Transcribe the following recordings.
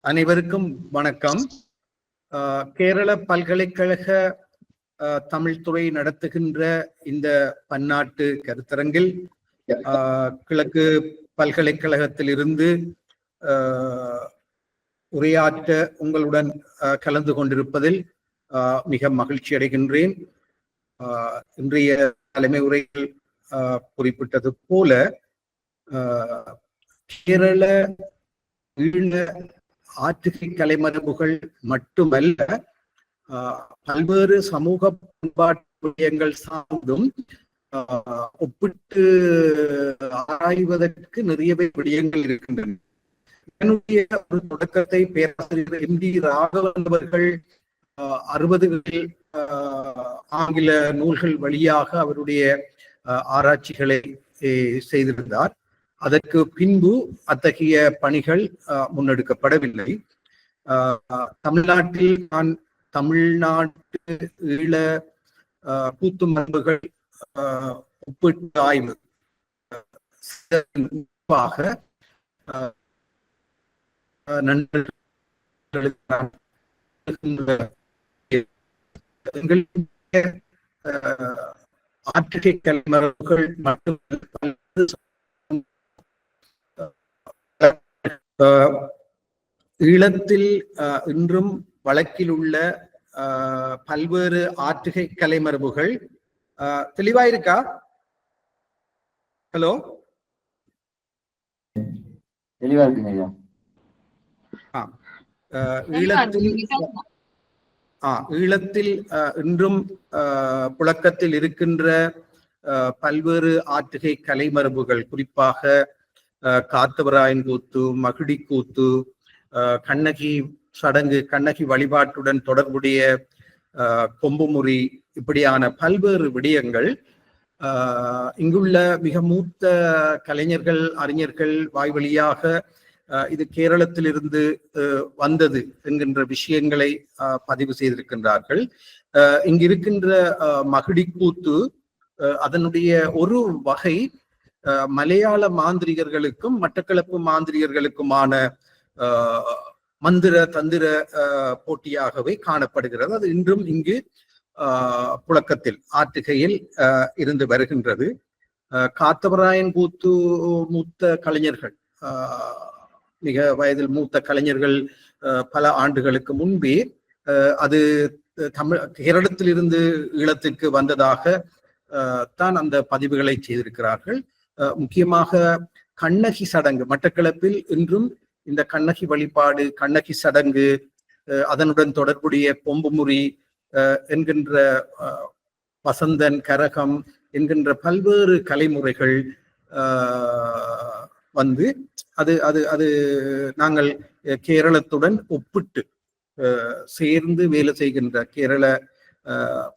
அனைவருக்கும் வணக்கம். கேரள பல்கலைக்கழக தமிழ்துறை நடத்துகின்ற இந்த பன்னாட்டு கருத்தரங்கில் கிழக்கு பல்கலைக்கழகத்திலிருந்து உரையாற்ற உங்களுடன் கலந்து கொண்டிருப்பதில் மிக மகிழ்ச்சி அடைகின்றேன். இன்றைய தலைமை உரையில் குறிப்பிட்டது போல கேரள ஈழ ஆற்றுகை கலைமரபுகள் மட்டுமல்ல, பல்வேறு சமூக பண்பாட்டு விடயங்கள் சார்ந்தும் ஒப்பிட்டு ஆராய்வதற்கு நிறையவே விடயங்கள் இருக்கின்றன. என்னுடைய ஒரு தொடக்கத்தை பேராசிரியர் எம்.டி. ராகவன் அவர்கள் 60களில் ஆங்கில நூல்கள் வழியாக அவருடைய ஆராய்ச்சிகளை செய்திருந்தார். அதற்கு பின்பு அத்தகைய பணிகள் முன்னெடுக்கப்படவில்லை. தமிழ்நாட்டில் நான் தமிழ்நாட்டு ஈழ கூத்து மரபுகள் ஒப்பீட்டு ஆய்வு ஆற்றுகை கலைமரபுகள் மற்றும் ஈழத்தில் இன்றும் வழக்கில் உள்ள பல்வேறு ஆற்றுகை கலைமரபுகள் தெளிவாயிருக்கா? ஹலோ, தெளிவா இருக்குங்க. ஈழத்தில் இன்றும் புழக்கத்தில் இருக்கின்ற பல்வேறு ஆற்றுகை கலைமரபுகள், குறிப்பாக காத்தவராயன் கூத்து, மகிடி கூத்து, கண்ணகி சடங்கு, கண்ணகி வழிபாட்டுடன் தொடர்புடைய கொம்புமுறி, இப்படியான பல்வேறு விடயங்கள் இங்குள்ள மிக மூத்த கலைஞர்கள், அறிஞர்கள் வாய்வழியாக இது கேரளத்திலிருந்து வந்தது என்கின்ற விஷயங்களை பதிவு செய்திருக்கின்றார்கள். இங்கு இருக்கின்ற மகிடி கூத்து அதனுடைய ஒரு வகை மலையாள மாந்திரிகர்களுக்கும் மட்டக்களப்பு மாந்திரிகர்களுக்குமான மந்திர தந்திர போட்டியாகவே காணப்படுகிறது. அது இன்றும் இங்கு புழக்கத்தில் ஆற்றுகையில் இருந்து வருகின்றது. காத்தவராயன் கூத்து மூத்த கலைஞர்கள், மிக வயதில் மூத்த கலைஞர்கள் பல ஆண்டுகளுக்கு முன்பே அது கேரளத்தில் இருந்து ஈழத்திற்கு வந்ததாக தான் அந்த பதிவுகளை செய்திருக்கிறார்கள். முக்கியமாக கண்ணகி சடங்கு, மட்டக்களப்பில் இன்றும் இந்த கண்ணகி வழிபாடு, கண்ணகி சடங்கு, அதனுடன் தொடர்புடைய பொம்புமுறி என்கின்ற வசந்தன், கரகம் என்கின்ற பல்வேறு கலைமுறைகள் வந்து அது அது அது நாங்கள் கேரளத்துடன் ஒப்பிட்டு சேர்ந்து வேலை செய்கின்ற கேரள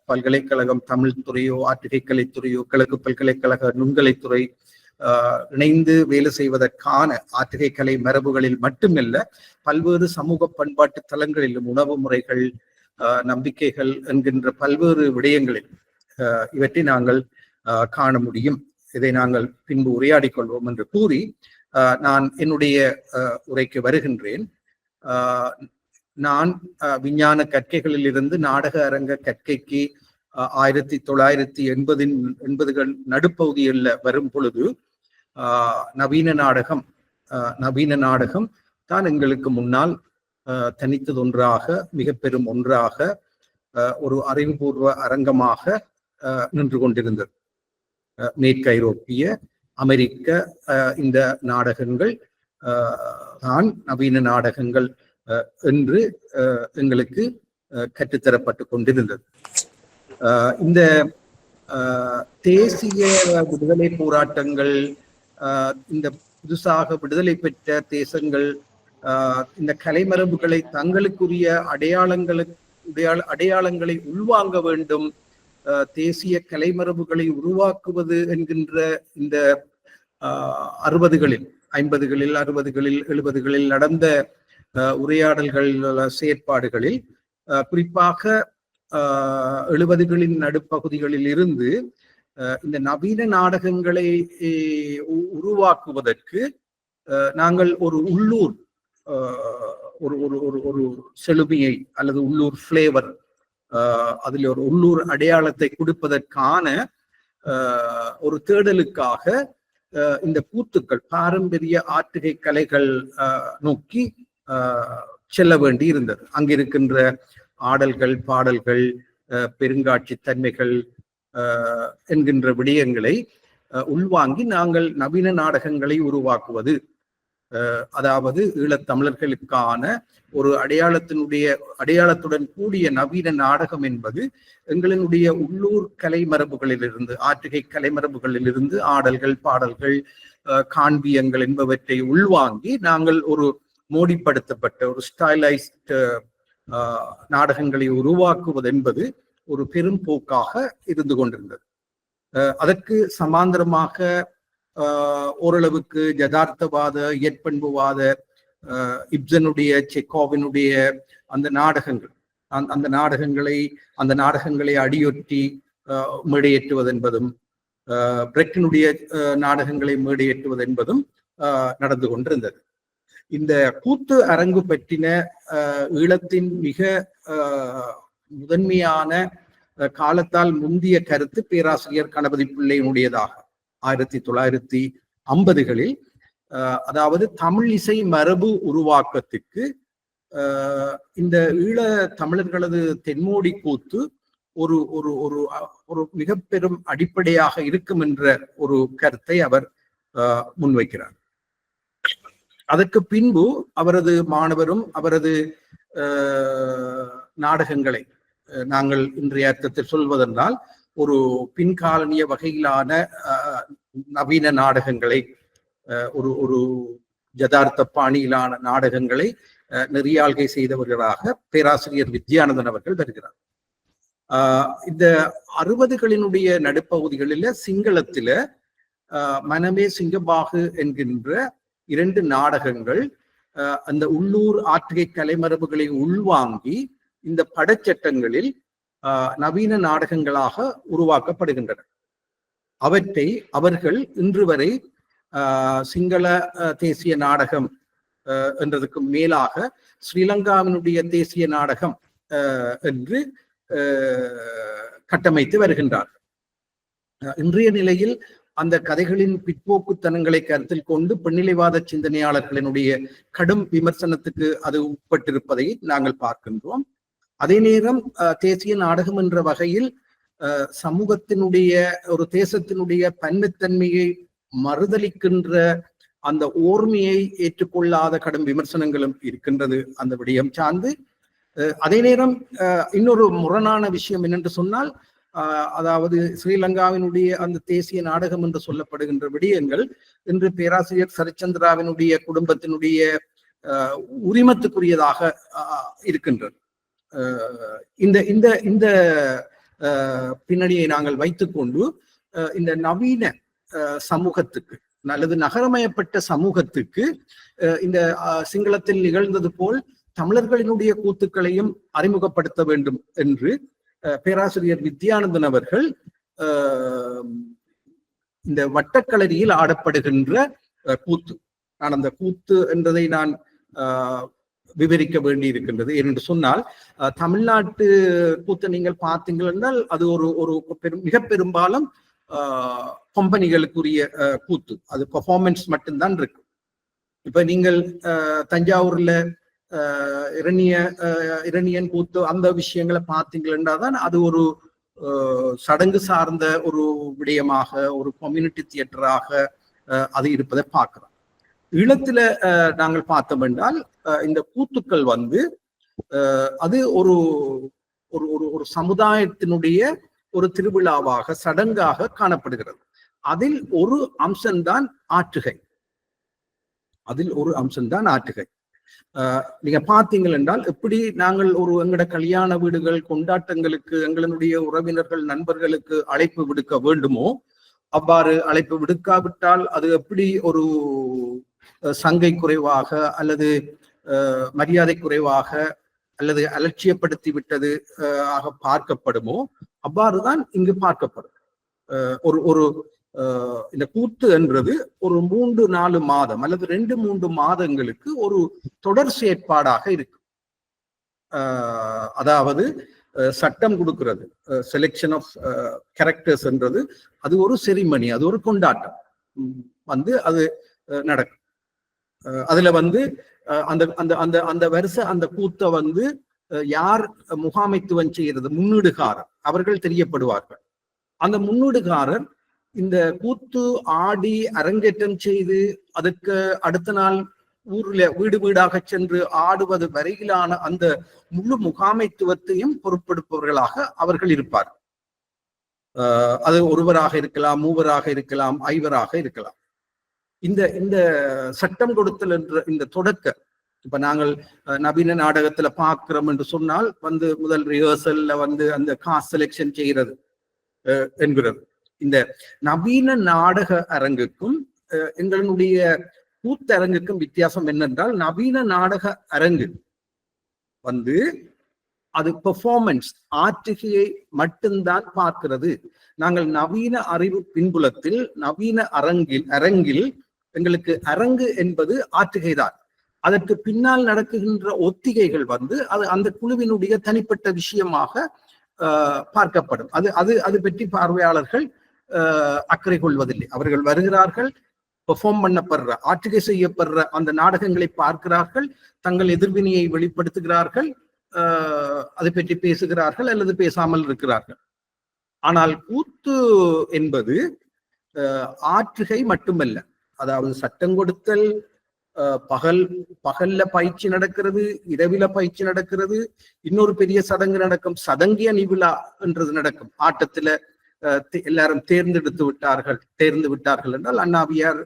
பல்கலைக்கழகம் தமிழ் துறையோ, ஆற்றுகை கலைத்துறையோ, கிழக்கு பல்கலைக்கழக நுண்கலைத்துறை இணைந்து வேலை செய்வதற்கான ஆற்றுகை கலை மரபுகளில் மட்டுமல்ல, பல்வேறு சமூக பண்பாட்டு தலங்களிலும் உணவு முறைகள், நம்பிக்கைகள் என்கின்ற பல்வேறு விடயங்களில் இவற்றை நாங்கள் காண முடியும். இதை நாங்கள் பின்பு உரையாடி கொள்வோம் என்று கூறி நான் என்னுடைய உரைக்கு வருகின்றேன். நான் விஞ்ஞான கற்கைகளில் இருந்து நாடக அரங்க கற்கைக்கு 1980கள் நடுப்பகுதியில் வரும் பொழுது நவீன நாடகம் தான் எங்களுக்கு முன்னால் தனித்ததொன்றாக, மிக பெரும் ஒன்றாக, ஒரு அறிவுபூர்வ அரங்கமாக நின்று கொண்டிருந்தது. மேற்கு ஐரோப்பிய, அமெரிக்க இந்த நாடகங்கள் தான் நவீன நாடகங்கள் என்று எங்களுக்கு கற்றுத்தரப்பட்டு கொண்டிருந்தது. இந்த தேசிய விடுதலை போராட்டங்கள், இந்த புதுசாக விடுதலை பெற்ற தேசங்கள் இந்த கலைமரபுகளை தங்களுக்குரிய அடையாளங்களை உள்வாங்க வேண்டும், தேசிய கலைமரபுகளை உருவாக்குவது என்கின்ற இந்த 60களில் 50களில் 60களில் 70களில் நடந்த உரையாடல்கள், செயற்பாடுகளில் குறிப்பாக 70களின் நடுப்பகுதிகளில் இருந்து இந்த நவீன நாடகங்களை உருவாக்குவதற்கு நாங்கள் ஒரு உள்ளூர் ஒரு ஒரு ஒரு ஒரு செழுமையை அல்லது உள்ளூர் ஃபிளேவர், அதில் ஒரு உள்ளூர் அடையாளத்தை கொடுப்பதற்கான ஒரு தேடலுக்காக இந்த கூத்துக்கள் பாரம்பரிய ஆற்றுகை கலைகள் நோக்கி செல்ல வேண்டி இருந்தது. அங்கிருக்கின்ற ஆடல்கள், பாடல்கள், பெருங்காட்சி தன்மைகள் என்கின்ற விடயங்களை உள்வாங்கி நாங்கள் நவீன நாடகங்களை உருவாக்குவது, அதாவது ஈழத்தமிழர்களுக்கான ஒரு அடையாளத்துடன் கூடிய நவீன நாடகம் என்பது எங்களினுடைய உள்ளூர் கலைமரபுகளிலிருந்து, ஆற்றுகை கலைமரபுகளிலிருந்து ஆடல்கள், பாடல்கள், காண்பியங்கள் என்பவற்றை உள்வாங்கி நாங்கள் ஒரு மோடிப்படுத்தப்பட்ட ஒரு ஸ்டைலைஸ்ட் நாடகங்களை உருவாக்குவது என்பது ஒரு பெரும் போக்காக இருந்து கொண்டிருந்தது. அதற்கு சமாந்தரமாக ஓரளவுக்கு யதார்த்தவாத, இயற்பண்புவாத, இப்சனுடைய, செக்கோவினுடைய அந்த நாடகங்கள், அந்த நாடகங்களை அடியொற்றி மேடையேற்றுவது என்பதும், பிரெட்டினுடைய நாடகங்களை மேடையேற்றுவது என்பதும் நடந்து கொண்டிருந்தது. இந்த கூத்து அரங்கு பற்றின ஈழத்தின் மிக முதன்மையான காலத்தால் முந்திய கருத்து பேராசிரியர் கணபதி பிள்ளையினுடையதாக 1950களில், அதாவது தமிழ் இசை மரபு உருவாக்கத்துக்கு இந்த ஈழ தமிழர்களது தென்மோடி கூத்து ஒரு ஒரு ஒரு ஒரு மிக பெரும் அடிப்படையாக இருக்கும் என்ற ஒரு கருத்தை அவர் முன்வைக்கிறார். அதற்கு பின்பு அவரது மாணவரும் அவரது நாடகங்களை நாங்கள் இன்றைய அர்த்தத்தில் சொல்வதென்றால் ஒரு பின்காலனிய வகையிலான நவீன நாடகங்களை, ஒரு ஒரு யதார்த்த பாணியிலான நாடகங்களை நெறியாள்கை செய்தவர்களாக பேராசிரியர் வித்யானந்தன் அவர்கள் வருகிறார். இந்த 60களினுடைய நடுப்பகுதிகளில சிங்களத்தில மனமே சிங்கபாகு என்கின்ற 2 நாடகங்கள் அந்த உள்ளூர் ஆற்றுகை கலைமரபுகளை உள்வாங்கி இந்த படச்சட்டங்களில் நவீன நாடகங்களாக உருவாக்கப்படுகின்றன. அவற்றை அவர்கள் இன்று வரை சிங்கள தேசிய நாடகம் என்றதுக்கு மேலாக ஸ்ரீலங்காவினுடைய தேசிய நாடகம் என்று கட்டமைத்து வருகின்றார்கள். இன்றைய நிலையில் அந்த கதைகளின் பிற்போக்குத்தனங்களை கருத்தில் கொண்டு பெண்ணிலைவாத சிந்தனையாளர்களினுடைய கடும் விமர்சனத்துக்கு அது உட்பட்டிருப்பதை நாங்கள் பார்க்கின்றோம். அதே நேரம் தேசிய நாடகம் என்ற வகையில் சமூகத்தினுடைய ஒரு தேசத்தினுடைய பன்மைத்தன்மையை மறுதலிக்கின்ற அந்த ஓர்மையை ஏற்றுக்கொள்ளாத கடும் விமர்சனங்களும் இருக்கின்றது அந்த விடயம் சார்ந்து. அதே நேரம் இன்னொரு முரணான விஷயம் என்னென்று சொன்னால், அதாவது ஸ்ரீலங்காவினுடைய அந்த தேசிய நாடகம் என்று சொல்லப்படுகின்ற விடயங்கள் இன்று பேராசிரியர் சரச்சந்திராவினுடைய குடும்பத்தினுடைய உரிமத்துக்குரியதாக இருக்கின்றது. இந்த இந்த இந்த பின்னணியை நாங்கள் வைத்துக்கொண்டு இந்த நவீன சமூகத்துக்கு அல்லது நகரமயப்பட்ட சமூகத்துக்கு இந்த சிங்களத்தில் நிகழ்ந்தது போல் தமிழர்களினுடைய கூத்துக்களையும் அறிமுகப்படுத்த வேண்டும் என்று பேராசிரியர் வித்யானந்தன் அவர்கள் இந்த வட்டக்களரியில் ஆடப்படுகின்ற கூத்து, நான் அந்த கூத்து என்றதை நான் விவரிக்க வேண்டி இருக்கின்றது. ஏனென்று சொன்னால் தமிழ்நாட்டு கூத்தை நீங்கள் பார்த்தீங்கள் என்றால் அது ஒரு மிக பெரும்பாலும் கம்பெனிகளுக்குரிய கூத்து, அது பெர்ஃபார்மன்ஸ் மட்டும்தான் இருக்கு. இப்ப நீங்கள் தஞ்சாவூர்ல இரணியன் கூத்து அந்த விஷயங்களை பார்த்தீங்கன்னா தான் அது ஒரு சடங்கு சார்ந்த ஒரு விடயமாக, ஒரு கம்யூனிட்டி தியேட்டராக அது இருப்பதை பார்க்கிறோம். ஈழத்துல நாங்கள் பார்த்தோம் என்றால் இந்த கூத்துக்கள் அது ஒரு ஒரு சமுதாயத்தினுடைய ஒரு திருவிழாவாக, சடங்காக காணப்படுகிறது. அதில் ஒரு அம்சம்தான் ஆற்றுகை. நீங்க பார்த்தீங்கள் என்றால் எப்படி நாங்கள் எங்களோட கல்யாண வீடுகள் கொண்டாட்டங்களுக்கு எங்களுடைய உறவினர்கள் நண்பர்களுக்கு அழைப்பு விடுக்க வேண்டுமோ அவ்வாறு அழைப்பு விடுக்காவிட்டால் அது எப்படி ஒரு சங்கை குறைவாக அல்லது மரியாதை குறைவாக அல்லது அலட்சியப்படுத்தி விட்டது ஆக பார்க்கப்படுமோ அவ்வாறுதான் இங்கு பார்க்கப்படும். ஒரு இந்த கூத்து என்றது ஒரு 3-4 மாதம் அல்லது 2-3 மாதங்களுக்கு ஒரு தொடர் செயற்பாடாக இருக்கு. அதாவது சட்டம் கொடுக்கிறது, செலெக்ஷன் ஆஃப் கேரக்டர்ஸ் என்றது அது ஒரு செரிமனி, அது ஒரு கொண்டாட்டம் அது நடக்கும். அதுல அந்த அந்த அந்த அந்த வருஷ அந்த கூத்தை யார் முகாமைத்துவம் செய்யறது, முன்னீடுகாரர் அவர்கள் தெரியப்படுவார்கள். அந்த முன்னீடுகாரர் இந்த கூத்து ஆடி அரங்கேற்றம் செய்து அதுக்கு அடுத்த நாள் ஊர்ல வீடு வீடாக சென்று ஆடுவது வரையிலான அந்த முழு முகாமைத்துவத்தையும் பொறுப்பெடுப்பவர்களாக அவர்கள் இருப்பார். அது ஒருவராக இருக்கலாம், மூவராக இருக்கலாம், ஐவராக இருக்கலாம். இந்த இந்த சட்டம் கொடுத்தல் என்ற இந்த தொடக்க இப்ப நாங்கள் நவீன நாடகத்துல பார்க்கிறோம் என்று சொன்னால் முதல் ரிஹர்சல்ல அந்த காஸ்ட் செலெக்ஷன் செய்கிறது என்கிறது. இந்த நவீன நாடக அரங்குக்கும் எங்களுடைய கூத்தரங்குக்கும் வித்தியாசம் என்னென்றால், நவீன நாடக அரங்கு அது பெர்ஃபார்மன்ஸ் ஆற்றுகையை மட்டும்தான் பார்க்கிறது. நாங்கள் நவீன அறிவு பின்புலத்தில் நவீன அரங்கில் எங்களுக்கு அரங்கு என்பது ஆற்றுகைதான். அதற்கு பின்னால் நடக்குகின்ற ஒத்திகைகள் அது அந்த குழுவினுடைய தனிப்பட்ட விஷயமாக பார்க்கப்படும். அது பற்றி பார்வையாளர்கள் அக்கறை கொள்வதில்லை. அவர்கள் வருகிறார்கள், பெர்ஃபார்ம் பண்ணப்படுற ஆற்றுகை செய்யப்படுற அந்த நாடகங்களை பார்க்கிறார்கள், தங்கள் எதிர்வினையை வெளிப்படுத்துகிறார்கள், அதை பற்றி பேசுகிறார்கள் அல்லது பேசாமல் இருக்கிறார்கள். ஆனால் கூத்து என்பது ஆற்றுகை மட்டுமல்ல. அதாவது சட்டம் கொடுத்தல், பகல்ல பயிற்சி நடக்கிறது, இரவில பயிற்சி நடக்கிறது, இன்னொரு பெரிய சடங்கு நடக்கும், சதங்கிய நிவிழா என்றது நடக்கும். ஆட்டத்துல எல்லாரும் தேர்ந்து விட்டார்கள் என்றால் அண்ணாவியார்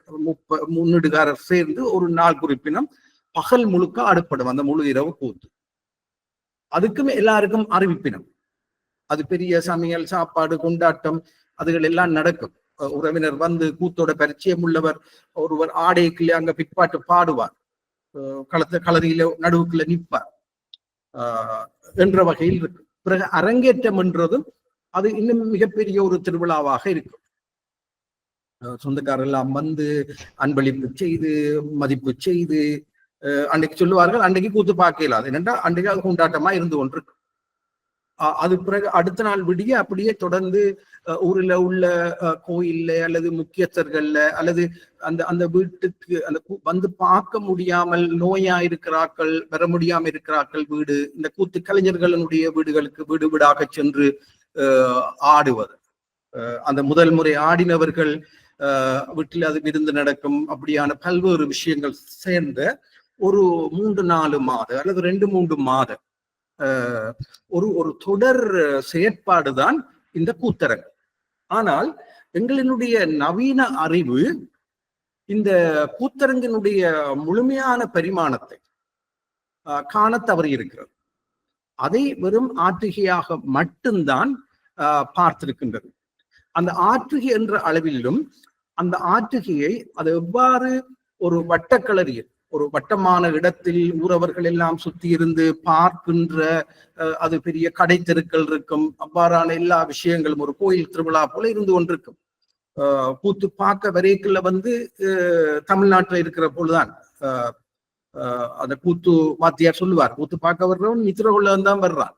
முன்னீடுகாரர் சேர்ந்து ஒரு நாள் குறிப்பினம் பகல் முழுக்க ஆடப்படும் அந்த முழு இரவு கூத்து. அதுக்கும் எல்லாருக்கும் அறிவிப்பினம். அது பெரிய சமையல், சாப்பாடு, கொண்டாட்டம் அதுகள் எல்லாம் நடக்கும். உறவினர் கூத்தோட பரிச்சயம் உள்ளவர் ஒருவர் ஆடைக்குள்ளே அங்க பிற்பாட்டு பாடுவார், களரியில நடுவுக்குள்ள நிற்பார் என்ற வகையில் இருக்கு. பிறகு அரங்கேற்றம் என்றதும் அது இன்னும் மிகப்பெரிய ஒரு திருவிழாவாக இருக்கும். சொந்தக்காரர்கள் எல்லாம் அன்பளிப்பு செய்து மதிப்பு செய்து அன்றைக்கு சொல்லுவார்கள், அன்றைக்கு கூத்து பார்க்க இயலாது, என்னென்றா அன்றைக்கு அது கொண்டாட்டமா இருந்து கொண்டிருக்கு. அது பிறகு அடுத்த நாள் விடிய அப்படியே தொடர்ந்து ஊரில் உள்ள கோயில்ல அல்லது முக்கியஸ்தர்கள்ல அல்லது அந்த வீட்டுக்கு பார்க்க முடியாமல் நோயா இருக்கிறார்கள், வர முடியாம இருக்கிறார்கள் வீடு, இந்த கூத்து கலைஞர்களுடைய வீடுகளுக்கு வீடு வீடாக சென்று ஆடுவது. அந்த முதல் முறை ஆடினவர்கள் வீட்டில் அது விருந்து நடக்கும். அப்படியான பல்வேறு விஷயங்கள் சேர்ந்த ஒரு 3-4 மாதம் அல்லது 2-3 மாதம் ஒரு தொடர் செயற்பாடுதான் இந்த கூத்தரங்கு. ஆனால் எங்களினுடைய நவீன அறிவு இந்த கூத்தரங்கினுடைய முழுமையான பரிமாணத்தை காண தவறி இருக்கிறது. அதை வெறும் ஆற்றுகையாக மட்டும்தான் பார்த்திருக்கின்றது. அந்த ஆற்றுகை என்ற அளவிலும் அந்த ஆற்றுகையை அது எவ்வாறு ஒரு வட்டக்களரியில் ஒரு வட்டமான இடத்தில் ஊரவர்கள் எல்லாம் சுத்தி இருந்து பார்க்கின்ற அது பெரிய கடை தெருக்கள் இருக்கும். அவ்வாறான எல்லா விஷயங்களும் ஒரு கோயில் திருவிழா போல இருந்து கொண்டிருக்கும். கூத்து பார்க்க வரைக்குள்ள தமிழ்நாட்டில் இருக்கிற போதுதான் அந்த கூத்து வாத்தியார் சொல்லுவார், கூத்து பார்க்க வர்றவன் நித்திர கொள்ளதான் வர்றான்.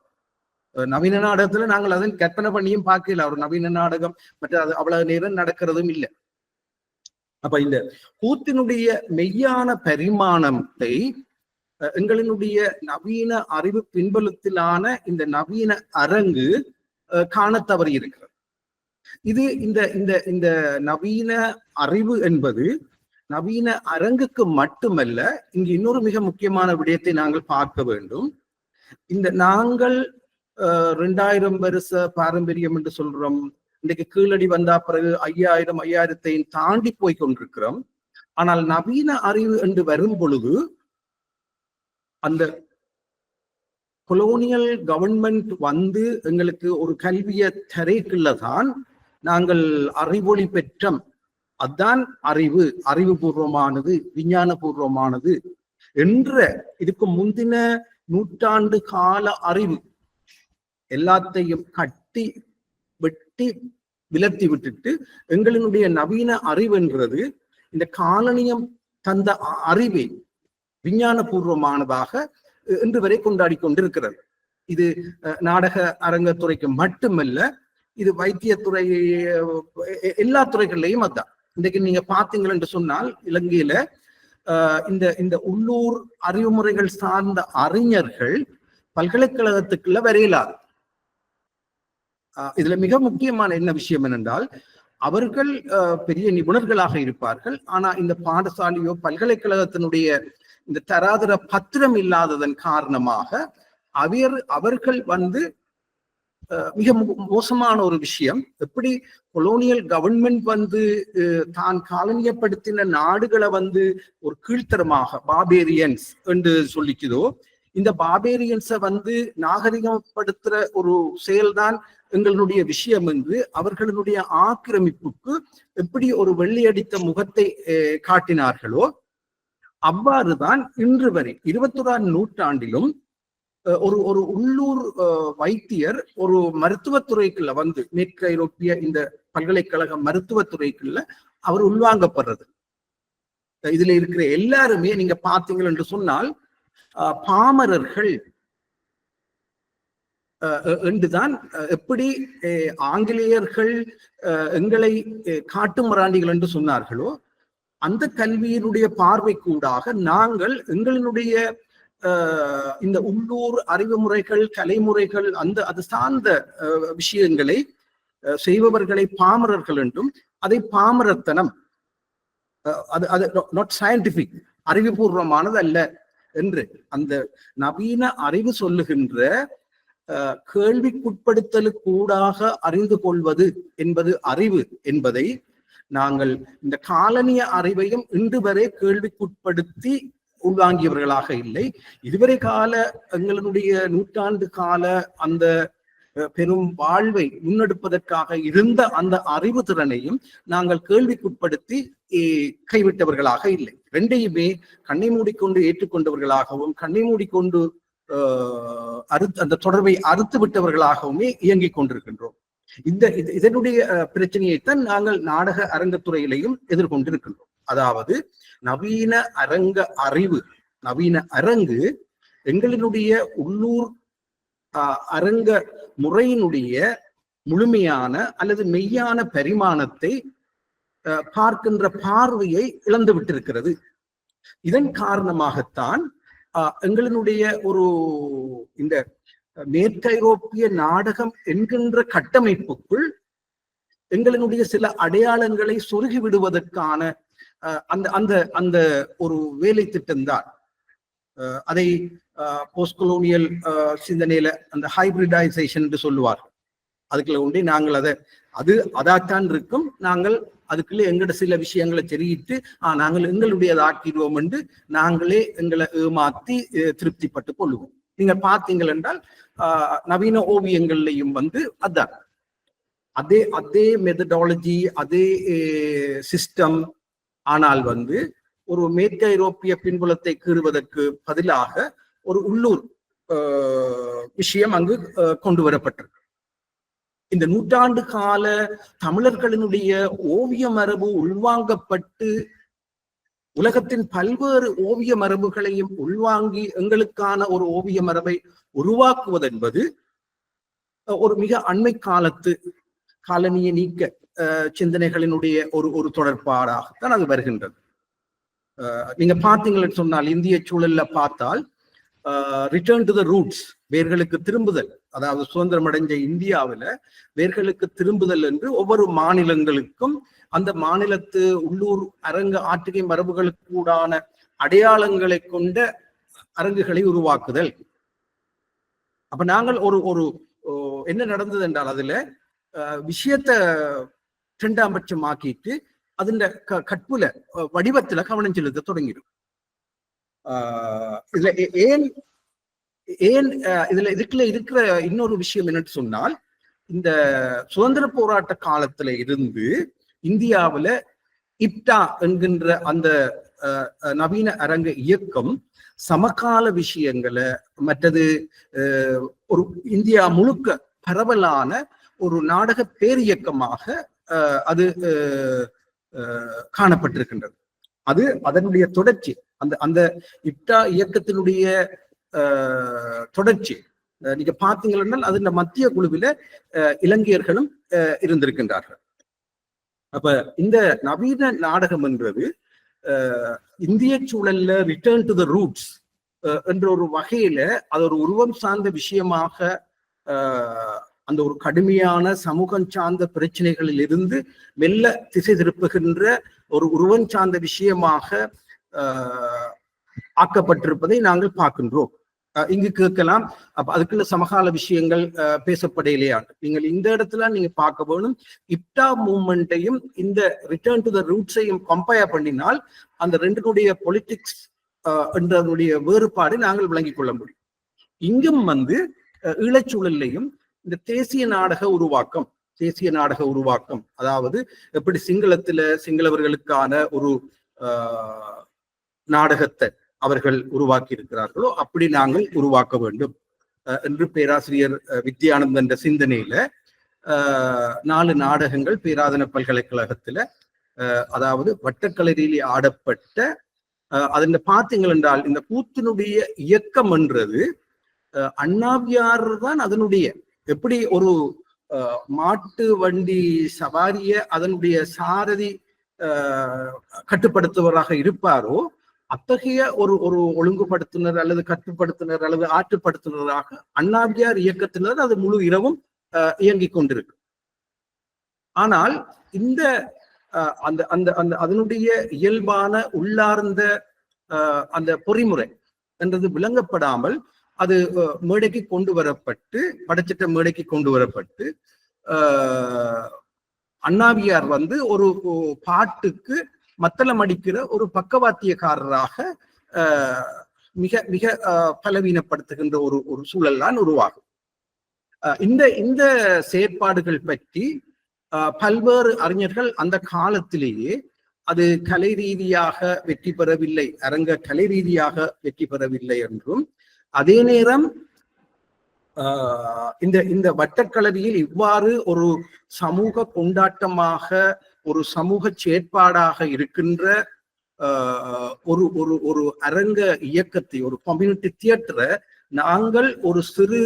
நவீன நாடகத்துல நாங்கள் அதை கற்பனை பண்ணியும் பார்க்கல. ஒரு நவீன நாடகம் மற்ற அது அவ்வளவு நேரம் நடக்கிறதும் இல்லை. அப்ப இந்த கூத்தினுடைய மெய்யான பரிமாணத்தை எங்களினுடைய நவீன அறிவு பின்பலத்திலான இந்த நவீன அரங்கு காண தவறி இருக்கிறது. இது இந்த இந்த இந்த நவீன அறிவு என்பது நவீன அரங்குக்கு மட்டுமல்ல, இங்கு இன்னொரு மிக முக்கியமான விடயத்தை நாங்கள் பார்க்க வேண்டும். இந்த நாங்கள் 2000 வருஷ பாரம்பரியம் என்று சொல்றோம். இன்றைக்கு கீழடி வந்தா பிறகு 5000 தாண்டி போய் கொண்டிருக்கிறோம். ஆனால் நவீன அறிவு என்று வரும் பொழுது அந்த கொலோனியல் கவர்மெண்ட் எங்களுக்கு ஒரு கல்வியை தரைக்குள்ளதான் நாங்கள் அறிவொளி பெற்றோம். அதுதான் அறிவுபூர்வமானது, விஞ்ஞான பூர்வமானது என்ற இதுக்கு முந்தின நூற்றாண்டு கால அறிவு எல்லாத்தையும் கட்டி வெட்டி விலத்தி விட்டுட்டு எங்களினுடைய நவீன அறிவுன்றது இந்த காலனியம் தந்த அறிவை விஞ்ஞானபூர்வமானதாக இன்று வரை கொண்டாடி கொண்டிருக்கிறது. இது நாடக அரங்கத்துறைக்கு மட்டுமல்ல, இது வைத்தியத்துறை, எல்லா துறைகள்லையும் அதான். இன்றைக்கு நீங்க பாத்தீங்கள் என்று சொன்னால் இலங்கையில இந்த இந்த உள்ளூர் அறிவுமுறைகள் சார்ந்த அறிஞர்கள் பல்கலைக்கழகத்துக்குள்ள வரையலாது. இதுல மிக முக்கியமான என்ன விஷயம் என்னென்றால், அவர்கள் பெரிய நிபுணர்களாக இருப்பார்கள். ஆனா இந்த பாடசாலையோ பல்கலைக்கழகத்தினுடைய இந்த தராதர பத்திரம் இல்லாததன் காரணமாக அவர்கள் மிக மோசமான ஒரு விஷயம். எப்படி கொலோனியல் கவர்மெண்ட் தான் காலனியப்படுத்தின நாடுகளை ஒரு கீழ்த்தரமாக பார்பேரியன்ஸ் என்று சொல்லிக்குதோ, இந்த பார்பேரியன்ஸை நாகரிகப்படுத்துற ஒரு செயல்தான் எங்களுடைய விஷயம் என்று அவர்களுடைய ஆக்கிரமிப்புக்கு எப்படி ஒரு வெள்ளையடித்த முகத்தை காட்டினார்களோ, அவ்வாறுதான் இன்று வரை 21ஆம் நூற்றாண்டிலும் ஒரு உள்ளூர் வைத்தியர் ஒரு மருத்துவத்துறைக்குள்ள மேற்கு ஐரோப்பிய இந்த பல்கலைக்கழக மருத்துவத்துறைக்குள்ள அவர் உள்வாங்கப்படுறது. இதுல இருக்கிற எல்லாருமே நீங்க பாத்தீங்கள் என்று சொன்னால் பாமரர்கள் என்றுதான். எப்படி ஆங்கிலேயர்கள் எங்களை காட்டு மிராண்டிகள் என்று சொன்னார்களோ, அந்த கல்வியினுடைய பார்வைக்கூடாக நாங்கள் எங்களினுடைய இந்த உள்ளூர் அறிவு முறைகள், கலைமுறைகள், அது சார்ந்த விஷயங்களை செய்பவர்களை பாமரர்கள் என்றும், அதை பாமரத்தனம், அது நாட் சயின்டிபிக், அறிவுபூர்வமானது அல்ல என்று அந்த நவீன அறிவு சொல்லுகின்ற கேள்விக்குட்படுத்தலுக்கூடாக அறிந்து கொள்வது என்பது அறிவு என்பதை நாங்கள் இந்த காலனிய அறிவையும் இன்று வரை கேள்விக்குட்படுத்தி உள்வாங்கியவர்களாக இல்லை. இதுவரை கால எங்களுடைய நூற்றாண்டு கால அந்த பெரும் வாழ்வை முன்னெடுப்பதற்காக இருந்த அந்த அறிவு திறனையும் நாங்கள் கேள்விக்குட்படுத்தி கைவிட்டவர்களாக இல்லை. ரெண்டையுமே கண்ணை மூடிக்கொண்டு ஏற்றுக்கொண்டவர்களாகவும் கண்ணை மூடிக்கொண்டு அந்த தொடர்பை அறுத்து விட்டவர்களாகவுமே இயங்கிக் கொண்டிருக்கின்றோம். இதனுடைய பிரச்சனையைத்தான் நாங்கள் நாடக அரங்கத்துறையிலையும் எதிர்கொண்டிருக்கின்றோம். அதாவது நவீன அரங்க அறிவு, நவீன அரங்கு எங்களினுடைய உள்ளூர் அரங்க முறையினுடைய முழுமையான அல்லது மெய்யான பரிமாணத்தை பார்க்கின்ற பார்வையை இழந்து விட்டிருக்கிறது. இதன் காரணமாகத்தான் எங்களினுடைய இந்த மேற்கைரோப்பிய நாடகம் என்கின்ற கட்டமைப்புக்குள் எங்களினுடைய சில அடையாளங்களை சொருகி விடுவதற்கான அந்த ஒரு வேலை திட்டம்தான். அதை போஸ்ட் கொலோனியல் சிந்தனையில அந்த ஹைபிரிடைசேஷன் என்று சொல்லுவார். அதுக்குள்ள உண்டே நாங்கள் அதாத்தான் இருக்கும். நாங்கள் அதுக்குள்ள எங்கட சில விஷயங்களை தெரிவித்து நாங்கள் எங்களுடையதை ஆக்கிடுவோம் என்று நாங்களே எங்களை ஏமாத்தி திருப்திப்பட்டு கொள்ளுவோம். நீங்க பார்த்தீங்கள் என்றால் நவீன ஓவியங்கள்லையும் அதான் அதே மெத்தடாலஜி, அதே சிஸ்டம். ஆனால் ஒரு மேற்கு ஐரோப்பிய பின்புலத்தை கீறுவதற்கு பதிலாக ஒரு உள்ளூர் விஷயம் அங்கு கொண்டு வரப்பட்டிருக்கு. இந்த நூற்றாண்டு கால தமிழர்களினுடைய ஓவிய மரபு உள்வாங்கப்பட்டு உலகத்தின் பல்வேறு ஓவிய மரபுகளையும் உள்வாங்கி எங்களுக்கான ஒரு ஓவிய மரபை உருவாக்குவது என்பது ஒரு மிக அண்மை காலத்து காலனிய நீக்க சிந்தனைகளினுடைய ஒரு தொடர்பாடாகத்தான் அது வருகின்றது. நீங்க பார்த்தீங்கன்னு சொன்னால் இந்திய சூழல்ல பார்த்தால் ரிட்டர்ன் டு த ரூட்ஸ், வேர்களுக்கு திரும்புதல், அதாவது சுதந்திரம் அடைஞ்ச இந்தியாவில வேர்களுக்கு திரும்புதல் என்று ஒவ்வொரு மாநிலங்களுக்கும் அந்த மாநிலத்து உள்ளூர் அரங்க ஆற்றுகை மரபுகளுக்கு கூடான அடையாளங்களை கொண்ட அரங்குகளை உருவாக்குதல். அப்ப நாங்கள் ஒரு என்ன நடந்தது என்றால் அதுல விஷயத்தை இரண்டாம் பட்சம் ஆக்கிட்டு அதுல கற்புல வடிவத்துல கவனம் செலுத்த தொடங்கிடும். இதுல இதுக்குள்ள இருக்கிற இன்னொரு விஷயம் என்னன்னு சொன்னால், இந்த சுதந்திர போராட்ட காலத்துல இருந்து இந்தியாவுல இப்டா என்கின்ற அந்த நவீன அரங்க இயக்கம் சமகால விஷயங்களை மற்றது ஒரு இந்தியா முழுக்க பரவலான ஒரு நாடக பேரியக்கமாக அது காணப்பட்டிருக்கின்றது. அது அதனுடைய தொடர்ச்சி, அந்த அந்த இப்டா இயக்கத்தினுடைய தொடர்ச்சி. நீங்க பார்த்தீங்கன்னா அது இந்த மத்திய குழுவில இலங்கையர்களும் இருந்திருக்கின்றார்கள். அப்ப இந்த நவீன நாடகம் என்றது இந்திய சூழல்ல ரிட்டர்ன் டு த ரூட்ஸ் என்ற ஒரு வகையில அது ஒரு உருவம் சார்ந்த விஷயமாக, அந்த ஒரு கடுமையான சமூகம் சார்ந்த பிரச்சனைகளில் இருந்து மெல்ல திசை திருப்புகின்ற ஒரு உருவம் சார்ந்த விஷயமாக ஆக்கப்பட்டிருப்பதை நாங்கள் பார்க்கின்றோம். இங்கு கேட்கலாம், அப்ப அதுக்குள்ள சமகால விஷயங்கள் பேசப்படையிலையா? நீங்கள் இந்த இடத்துல நீங்க பார்க்க வேணும், இப்டா மூவ்மெண்ட்டையும் இந்த ரிட்டர்ன் டு த ரூட்ஸையும் கம்பேர் பண்ணினால் அந்த ரெண்டுடைய பொலிட்டிக்ஸ் என்றனுடைய வேறுபாடு நாங்கள் விளங்கிக் கொள்ள முடியும். இங்கும் ஈழச்சூழல்லையும் இந்த தேசிய நாடக உருவாக்கம், அதாவது எப்படி சிங்களவர்களுக்கான ஒரு நாடகத்தை அவர்கள் உருவாக்கி இருக்கிறார்களோ அப்படி நாங்கள் உருவாக்க வேண்டும் என்று பேராசிரியர் வித்யானந்தன் சிந்தனையில 4 நாடகங்கள் பேராதன பல்கலைக்கழகத்துல, அதாவது வட்டக்கலையிலே ஆடப்பட்ட, அதுல பார்த்தீங்கள் என்றால் இந்த கூத்தினுடைய இயக்கம் என்றது அண்ணாவியார் தான் அதனுடைய, எப்படி ஒரு மாட்டு வண்டி சவாரிய அதனுடைய சாரதி கட்டுப்படுத்துவராக இருப்பாரோ அத்தகைய ஒரு ஒழுங்குபடுத்துனர் அல்லது கட்டுப்படுத்துனர் அல்லது ஆற்றுப்படுத்துனராக அண்ணாவியார் இயக்கத்தினர் அது முழு இரவும் இயங்கிக் கொண்டிருக்கு. ஆனால் இந்த அந்த அந்த அந்த அதனுடைய இயல்பான உள்ளார்ந்த அந்த பொறிமுறை என்றது விளங்கப்படாமல் அது மேடைக்கு கொண்டு வரப்பட்டு, படைச்சிட்ட மேடைக்கு கொண்டு வரப்பட்டு, அண்ணாவியார் ஒரு பாட்டுக்கு மத்தளம் அடிக்கிற ஒரு பக்கவாத்தியக்காரராக மிக மிக பலவீனப்படுத்துகின்ற ஒரு சூழல் தான் உருவாகும். இந்த செயற்பாடுகள் பற்றி பல்வேறு அறிஞர்கள் அந்த காலத்திலேயே அது கலை ரீதியாக வெற்றி பெறவில்லை, அரங்க கலை ரீதியாக வெற்றி பெறவில்லை என்றும், அதே நேரம் இந்த வட்டக்கலரியில் இவ்வாறு ஒரு சமூக கொண்டாட்டமாக, ஒரு சமூக செயற்பாடாக இருக்கின்ற ஒரு ஒரு ஒரு அரங்க இயக்கத்தை, ஒரு கம்யூனிட்டி தியேட்டரை நாங்கள் ஒரு சிறு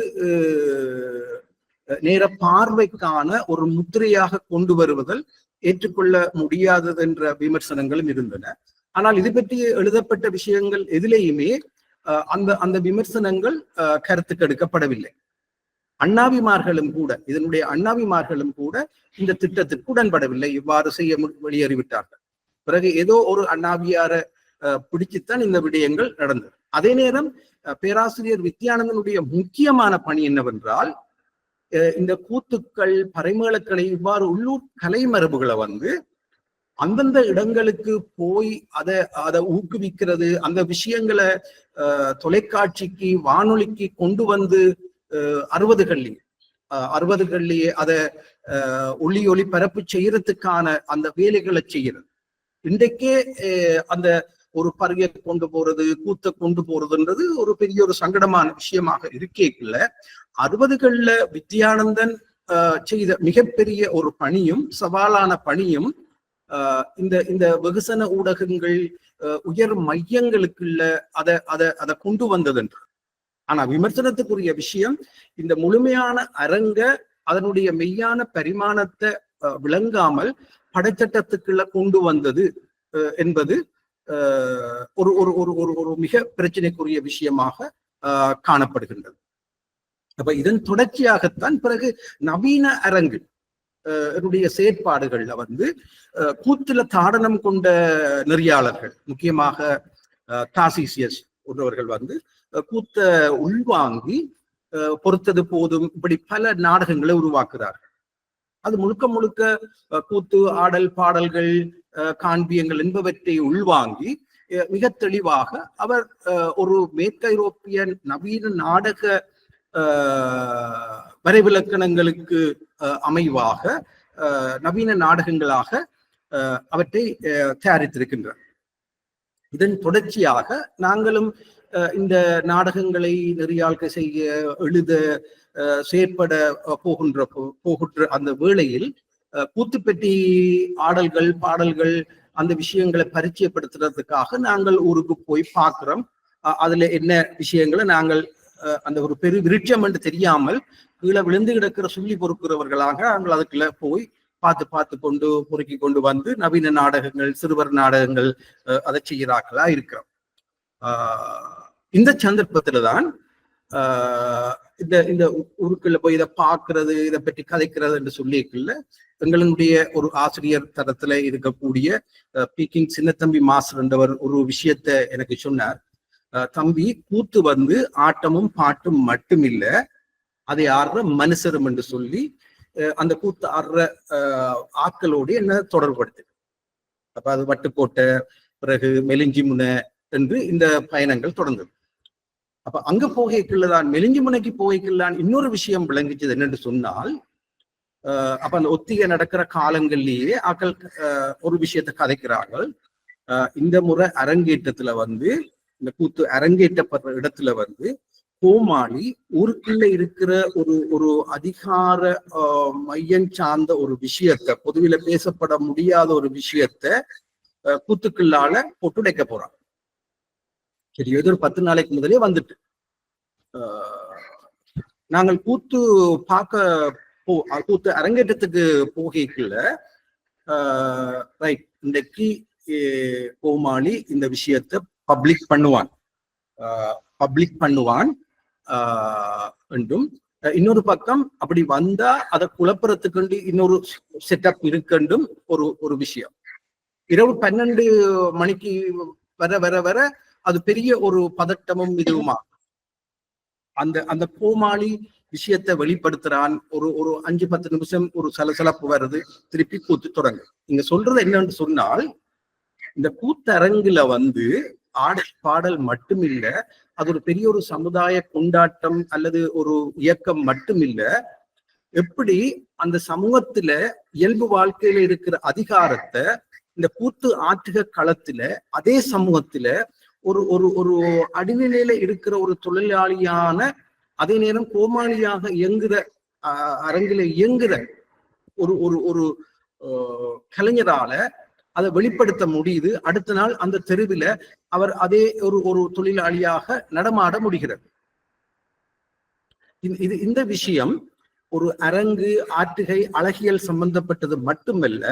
நேர பார்வைக்கான ஒரு முத்திரையாக கொண்டு வருவதில் ஏற்றுக்கொள்ள முடியாதது என்ற விமர்சனங்களும் இருந்தன. ஆனால் இது பற்றி எழுதப்பட்ட விஷயங்கள் எதிலேயுமே அந்த விமர்சனங்கள் கருத்துக்கெடுக்கப்படவில்லை. இதனுடைய அண்ணாவிமார்களும் கூட இந்த திட்டத்திற்கு உடன்படவில்லை, இவ்வாறு செய்ய வெளியேறிவிட்டார்கள். பிறகு ஏதோ ஒரு அண்ணாவியார பிடிச்சுத்தான் இந்த விடயங்கள் நடந்தது. அதே நேரம் பேராசிரியர் வித்யானந்தனுடைய முக்கியமான பணி என்னவென்றால், இந்த கூத்துக்கள், பறைமேளக்கலை, இவ்வாறு உள்ளூர் கலை மரபுகளை அந்தந்த இடங்களுக்கு போய் அதை ஊக்குவிக்கிறது, அந்த விஷயங்களை தொலைக்காட்சிக்கு, வானொலிக்கு கொண்டு 60கள்லயே அதை ஒளி பரப்பு செய்யறதுக்கான அந்த வேலைகளை செய்யறது. இன்றைக்கே அந்த ஒரு பறையை கொண்டு போறது, கூத்தை கொண்டு போறதுன்றது ஒரு பெரிய ஒரு சங்கடமான விஷயமாக இருக்கேக்குள்ள 60கள்ல வித்யானந்தன் செய்த மிகப்பெரிய ஒரு பணியும் சவாலான பணியும் இந்த வெகுசன ஊடகங்கள் உயர் மையங்களுக்குள்ள அதை கொண்டு வந்ததென்று. ஆனா விமர்சனத்துக்குரிய விஷயம், இந்த முழுமையான அரங்க அதனுடைய மெய்யான பரிமாணத்தை விளங்காமல் படைச்சட்டத்துக்குள்ள கொண்டு வந்தது என்பது ஒரு ஒரு ஒரு ஒரு ஒரு மிக பிரச்சனைக்குரிய விஷயமாக காணப்படுகின்றது. அப்ப இதன் தொடர்ச்சியாகத்தான் பிறகு நவீன அரங்கு செயற்பாடுகள்ல கூத்துல தாடனம் கொண்ட நெறியாளர்கள், முக்கியமாக தாசிசியஸ் போன்றவர்கள் கூத்த உள்வாங்கி பொறுத்தது போதும் இப்படி பல நாடகங்களை உருவாக்குறார்கள். அது முழுக்க முழுக்க கூத்து, ஆடல், பாடல்கள், காண்பியங்கள் என்பவற்றை உள்வாங்கி மிக தெளிவாக அவர் ஒரு மேற்கு ஐரோப்பிய நவீன நாடக வரைவிலக்கணங்களுக்கு அமைவாக நவீன நாடகங்களாக அவற்றை தயாரித்திருக்கின்றார். இதன் தொடர்ச்சியாக நாங்களும் இந்த நாடகங்களை நெறியாழ்க்கை செய்ய எழுத செயற்பட போகின்ற அந்த வேளையில் கூத்துப்பெட்டி ஆடல்கள் பாடல்கள் அந்த விஷயங்களை பரிச்சயப்படுத்துறதுக்காக நாங்கள் ஊருக்கு போய் பார்க்கிறோம். அதுல என்ன விஷயங்களை நாங்கள் அந்த ஒரு பெரு விருட்சம் என்று தெரியாமல் கீழே விழுந்து கிடக்கிற சொல்லி பொறுக்கிறவர்களாக நாங்கள் அதுக்குள்ள போய் பார்த்து கொண்டு பொறுக்கி கொண்டு வந்து நவீன நாடகங்கள் சிறுவர் நாடகங்கள் அதை செய்கிறார்களா இருக்கிறோம். இந்த சந்தர்ப்பத்துல தான் இந்த இந்த ஊருக்குள்ள போய் இதை பார்க்கறது இதை பற்றி கதைக்கிறது என்று சொல்லியிருக்குள்ள எங்களுடைய ஒரு ஆசிரியர் தரத்துல இருக்கக்கூடிய பீக்கிங் சின்னத்தம்பி மாஸ்டர் என்றவர் ஒரு விஷயத்த எனக்கு சொன்னார். தம்பி, கூத்து வந்து ஆட்டமும் பாட்டும் மட்டும் இல்லை, அதை ஆடுற மனுஷரும் என்று சொல்லி அந்த கூத்து ஆடுற ஆட்களோடு என்ன தொடர்படுத்து. அப்ப அது வட்டுக்கோட்டை பிறகு மெலிஞ்சி முனை என்று இந்த பயணங்கள் தொடர்ந்தது. அப்ப அங்க போகைக்குள்ளதான் மெலிஞ்சி முனைக்கு போகைக்குள்ளான் இன்னொரு விஷயம் விளங்கிச்சது என்னென்று சொன்னால், அப்ப அந்த ஒத்திகை நடக்கிற காலங்கள்லயே ஆக்கள் ஒரு விஷயத்தை கதைக்கிறார்கள். இந்த முறை அரங்கேற்றத்துல வந்து இந்த கூத்து அரங்கேற்றப்படுற இடத்துல வந்து கோமாளி ஊருக்குள்ள இருக்கிற ஒரு அதிகார மையம் சார்ந்த ஒரு விஷயத்த, பொதுவில பேசப்பட முடியாத ஒரு விஷயத்த கூத்துக்குள்ளால பொட்டுடைக்க போறாங்க. சரி, ஏதோ ஒரு 10 நாளைக்கு முதலே வந்துட்டு நாங்கள் கூத்து கூத்து அரங்கேற்றத்துக்கு போகைக்குள்ள ரைட், இன்றைக்கு கோமாளி இந்த விஷயத்த பப்ளிக் பண்ணுவான் என்றும், இன்னொரு பக்கம் அப்படி வந்தா அதை குழப்பறதுக்கு இன்னொரு செட்டப் இருக்கண்டும் ஒரு விஷயம். இரவு 12 மணிக்கு வர அது பெரிய ஒரு பதட்டமும் இதுவுமா அந்த கோமாளி விஷயத்தை வெளிப்படுத்துறான். ஒரு 5-10 நிமிஷம் ஒரு சலசலப்பு வருது, திருப்பி கூத்து தொடங்கு. நீங்க சொல்றது என்னன்னு சொன்னால், இந்த கூத்தரங்குல வந்து ஆடல் பாடல் மட்டும் இல்ல, அது ஒரு பெரிய ஒரு சமுதாய கொண்டாட்டம் அல்லது ஒரு இயக்கம் மட்டும் இல்ல, எப்படி அந்த சமூகத்துல இயல்பு வாழ்க்கையில இருக்கிற அதிகாரத்தை இந்த கூத்து ஆற்றுக களத்துல அதே சமூகத்துல ஒரு அடிநிலையில இருக்கிற ஒரு தொழிலாளியான அதே நேரம் கோமாளியாக இயங்குற அரங்கில இயங்குற ஒரு கலைஞரால அதை வெளிப்படுத்த முடியுது. அடுத்த நாள் அந்த தெருவில அவர் அதே ஒரு தொழிலாளியாக நடமாட முடிகிறது. இந்த விஷயம் ஒரு அரங்கு ஆற்றுகை அழகியல் சம்பந்தப்பட்டது மட்டுமல்ல,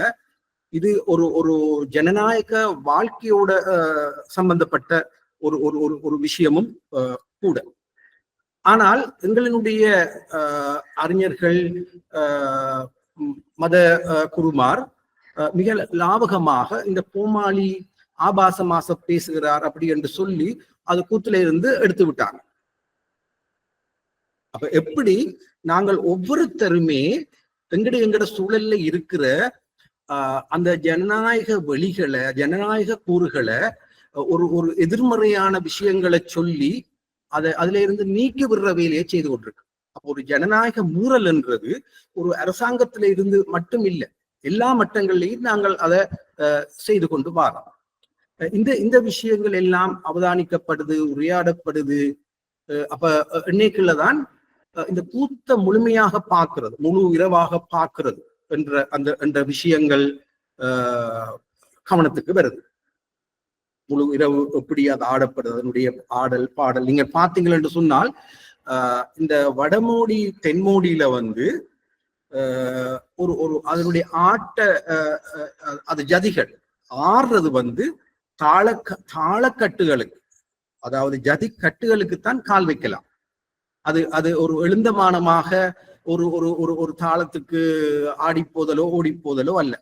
இது ஒரு ஜனநாயக வாழ்க்கையோட சம்பந்தப்பட்ட ஒரு விஷயமும் கூட. ஆனால் எங்களினுடைய அறிஞர்கள் மத குருமார் மிக லாபகமாக இந்த கோமாளி ஆபாசமாக பேசுகிறார் அப்படி என்று சொல்லி அது கூத்துல இருந்து எடுத்து விட்டாங்க. அப்ப எப்படி நாங்கள் ஒவ்வொருத்தருமே எங்கட சூழல்ல இருக்கிற அந்த ஜனநாயக வழிகளை ஜனநாயக கூறுகளை ஒரு எதிர்மறையான விஷயங்களை சொல்லி அதுல இருந்து நீக்கி விடுற வேலையை செய்து கொண்டிருக்கு. அப்போ ஒரு ஜனநாயக மூறல் என்றது ஒரு அரசாங்கத்தில இருந்து மட்டும் இல்லை, எல்லா மட்டங்கள்லையும் நாங்கள் அதை செய்து கொண்டு வரோம். இந்த விஷயங்கள் எல்லாம் அவதானிக்கப்படுது, உரையாடப்படுது. அப்ப இன்னைக்குள்ளதான் இந்த கூத்த முழுமையாக பார்க்கிறது, முழு இரவாக பார்க்கிறது என்ற விஷயங்கள் கவனத்துக்கு வருது. முழு இரவு எப்படி அது ஆடப்படுது, அதனுடைய ஆடல் பாடல் நீங்க பார்த்தீங்கள் என்று சொன்னால், இந்த வடமோடி தென்மோடியில வந்து அதனுடைய அது ஜதிகள் ஆடுறது வந்து தாளக்கட்டுகளுக்கு, அதாவது ஜதி கட்டுகளுக்குத்தான் கால் வைக்கலாம். அது ஒரு எழுந்தமானமாக ஒரு தாளத்துக்கு ஆடிப்போதலோ ஓடிப்போதலோ அல்ல.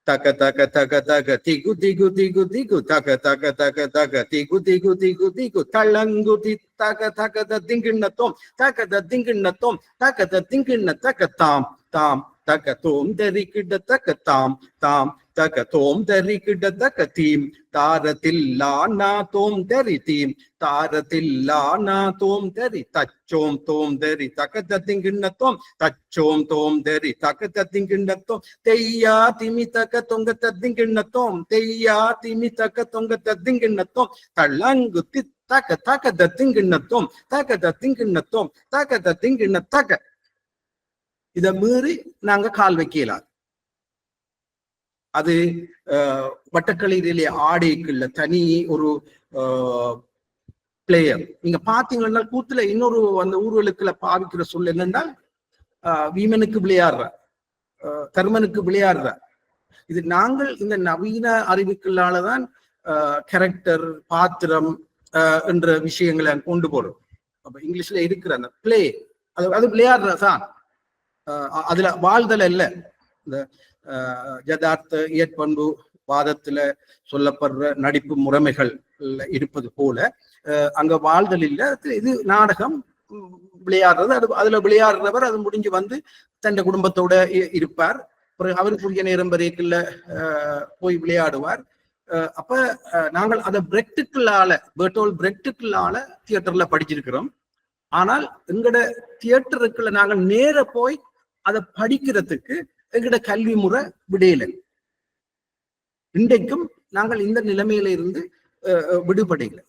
தக தக தக தக திகு திகு திகு திகு தக தக தக தக திகு திகு திகு திகு தளங்குதி தக தக திங்கிண்ணத்தோம் தக திங்கிண்ணத்தோம் தக திங்கிண்ண தக தாம் தாம் தக தோம் தரி கிட்ட தக தாம் தாம் தக தோம் தரி கிட்ட தக தீம் தாரத்தில்லா நா தோம் தரி தீம் தாரத்தில்லா நா தோம் தரி தச்சோம் தோம் தரி தக திங்கிண்ணத்தோம் தச்சோம் தோம் தரி தக திங்கிண்ணத்தோம் தெய்யா திமி தக தொங்க திங்கிண்ணத்தோம் தெய்யா திமி தக தொங்க திங்கிண்ணத்தோம் தள்ளங்கு தாக்க தாக்க தத்திங்கிண்ணத்தோம் தாக்க தத்திங்கிண்ணத்தோம் தாக்க தத்திங்கிண்ண தாக்க. இதை மீறி நாங்க கால் வைக்கலாம். அது வட்டக்களியிலே ஆடைக்குள்ள தனி ஒரு பிளேயர். நீங்க பாத்தீங்கன்னா கூத்துல இன்னொரு அந்த ஊர்களுக்குள்ள பாவிக்கிற சொல் என்னன்னா வீமனுக்கு விளையாடுற, கர்மனுக்கு விளையாடுற. இது நாங்கள் இந்த நவீன அறிவுக்குள்ளாலதான் கேரக்டர், பாத்திரம் என்ற விஷயங்களை கொண்டு போறோம். அப்ப இங்கிலீஷ்ல இருக்கிற அந்த பிளே, அது விளையாடுறதான். அதுல வாழ்தல் அல்ல. இந்த யதார்த்த இயற்பண்பு வாதத்துல சொல்லப்படுற நடிப்பு முறைமைகள் இருப்பது போல அங்க வாழ்தல் இல்ல. இது நாடகம், விளையாடுறது. அதுல விளையாடுறவர் அது முடிஞ்சு வந்து தன் குடும்பத்தோட இருப்பார். அவருக்குரிய நேரம் வரைக்குள்ள போய் விளையாடுவார். அப்ப நாங்கள் அதை பெர்டோல்ட் பிரெக்டுக்குள்ளால தியேட்டர்ல படிச்சிருக்கிறோம். ஆனால் எங்கட தியேட்டருக்குள்ள நாங்கள் நேர போய் அதை படிக்கிறதுக்கு எங்கட கல்வி முறை விடையில. இன்றைக்கும் நாங்கள் இந்த நிலைமையில இருந்து விடுபடையில.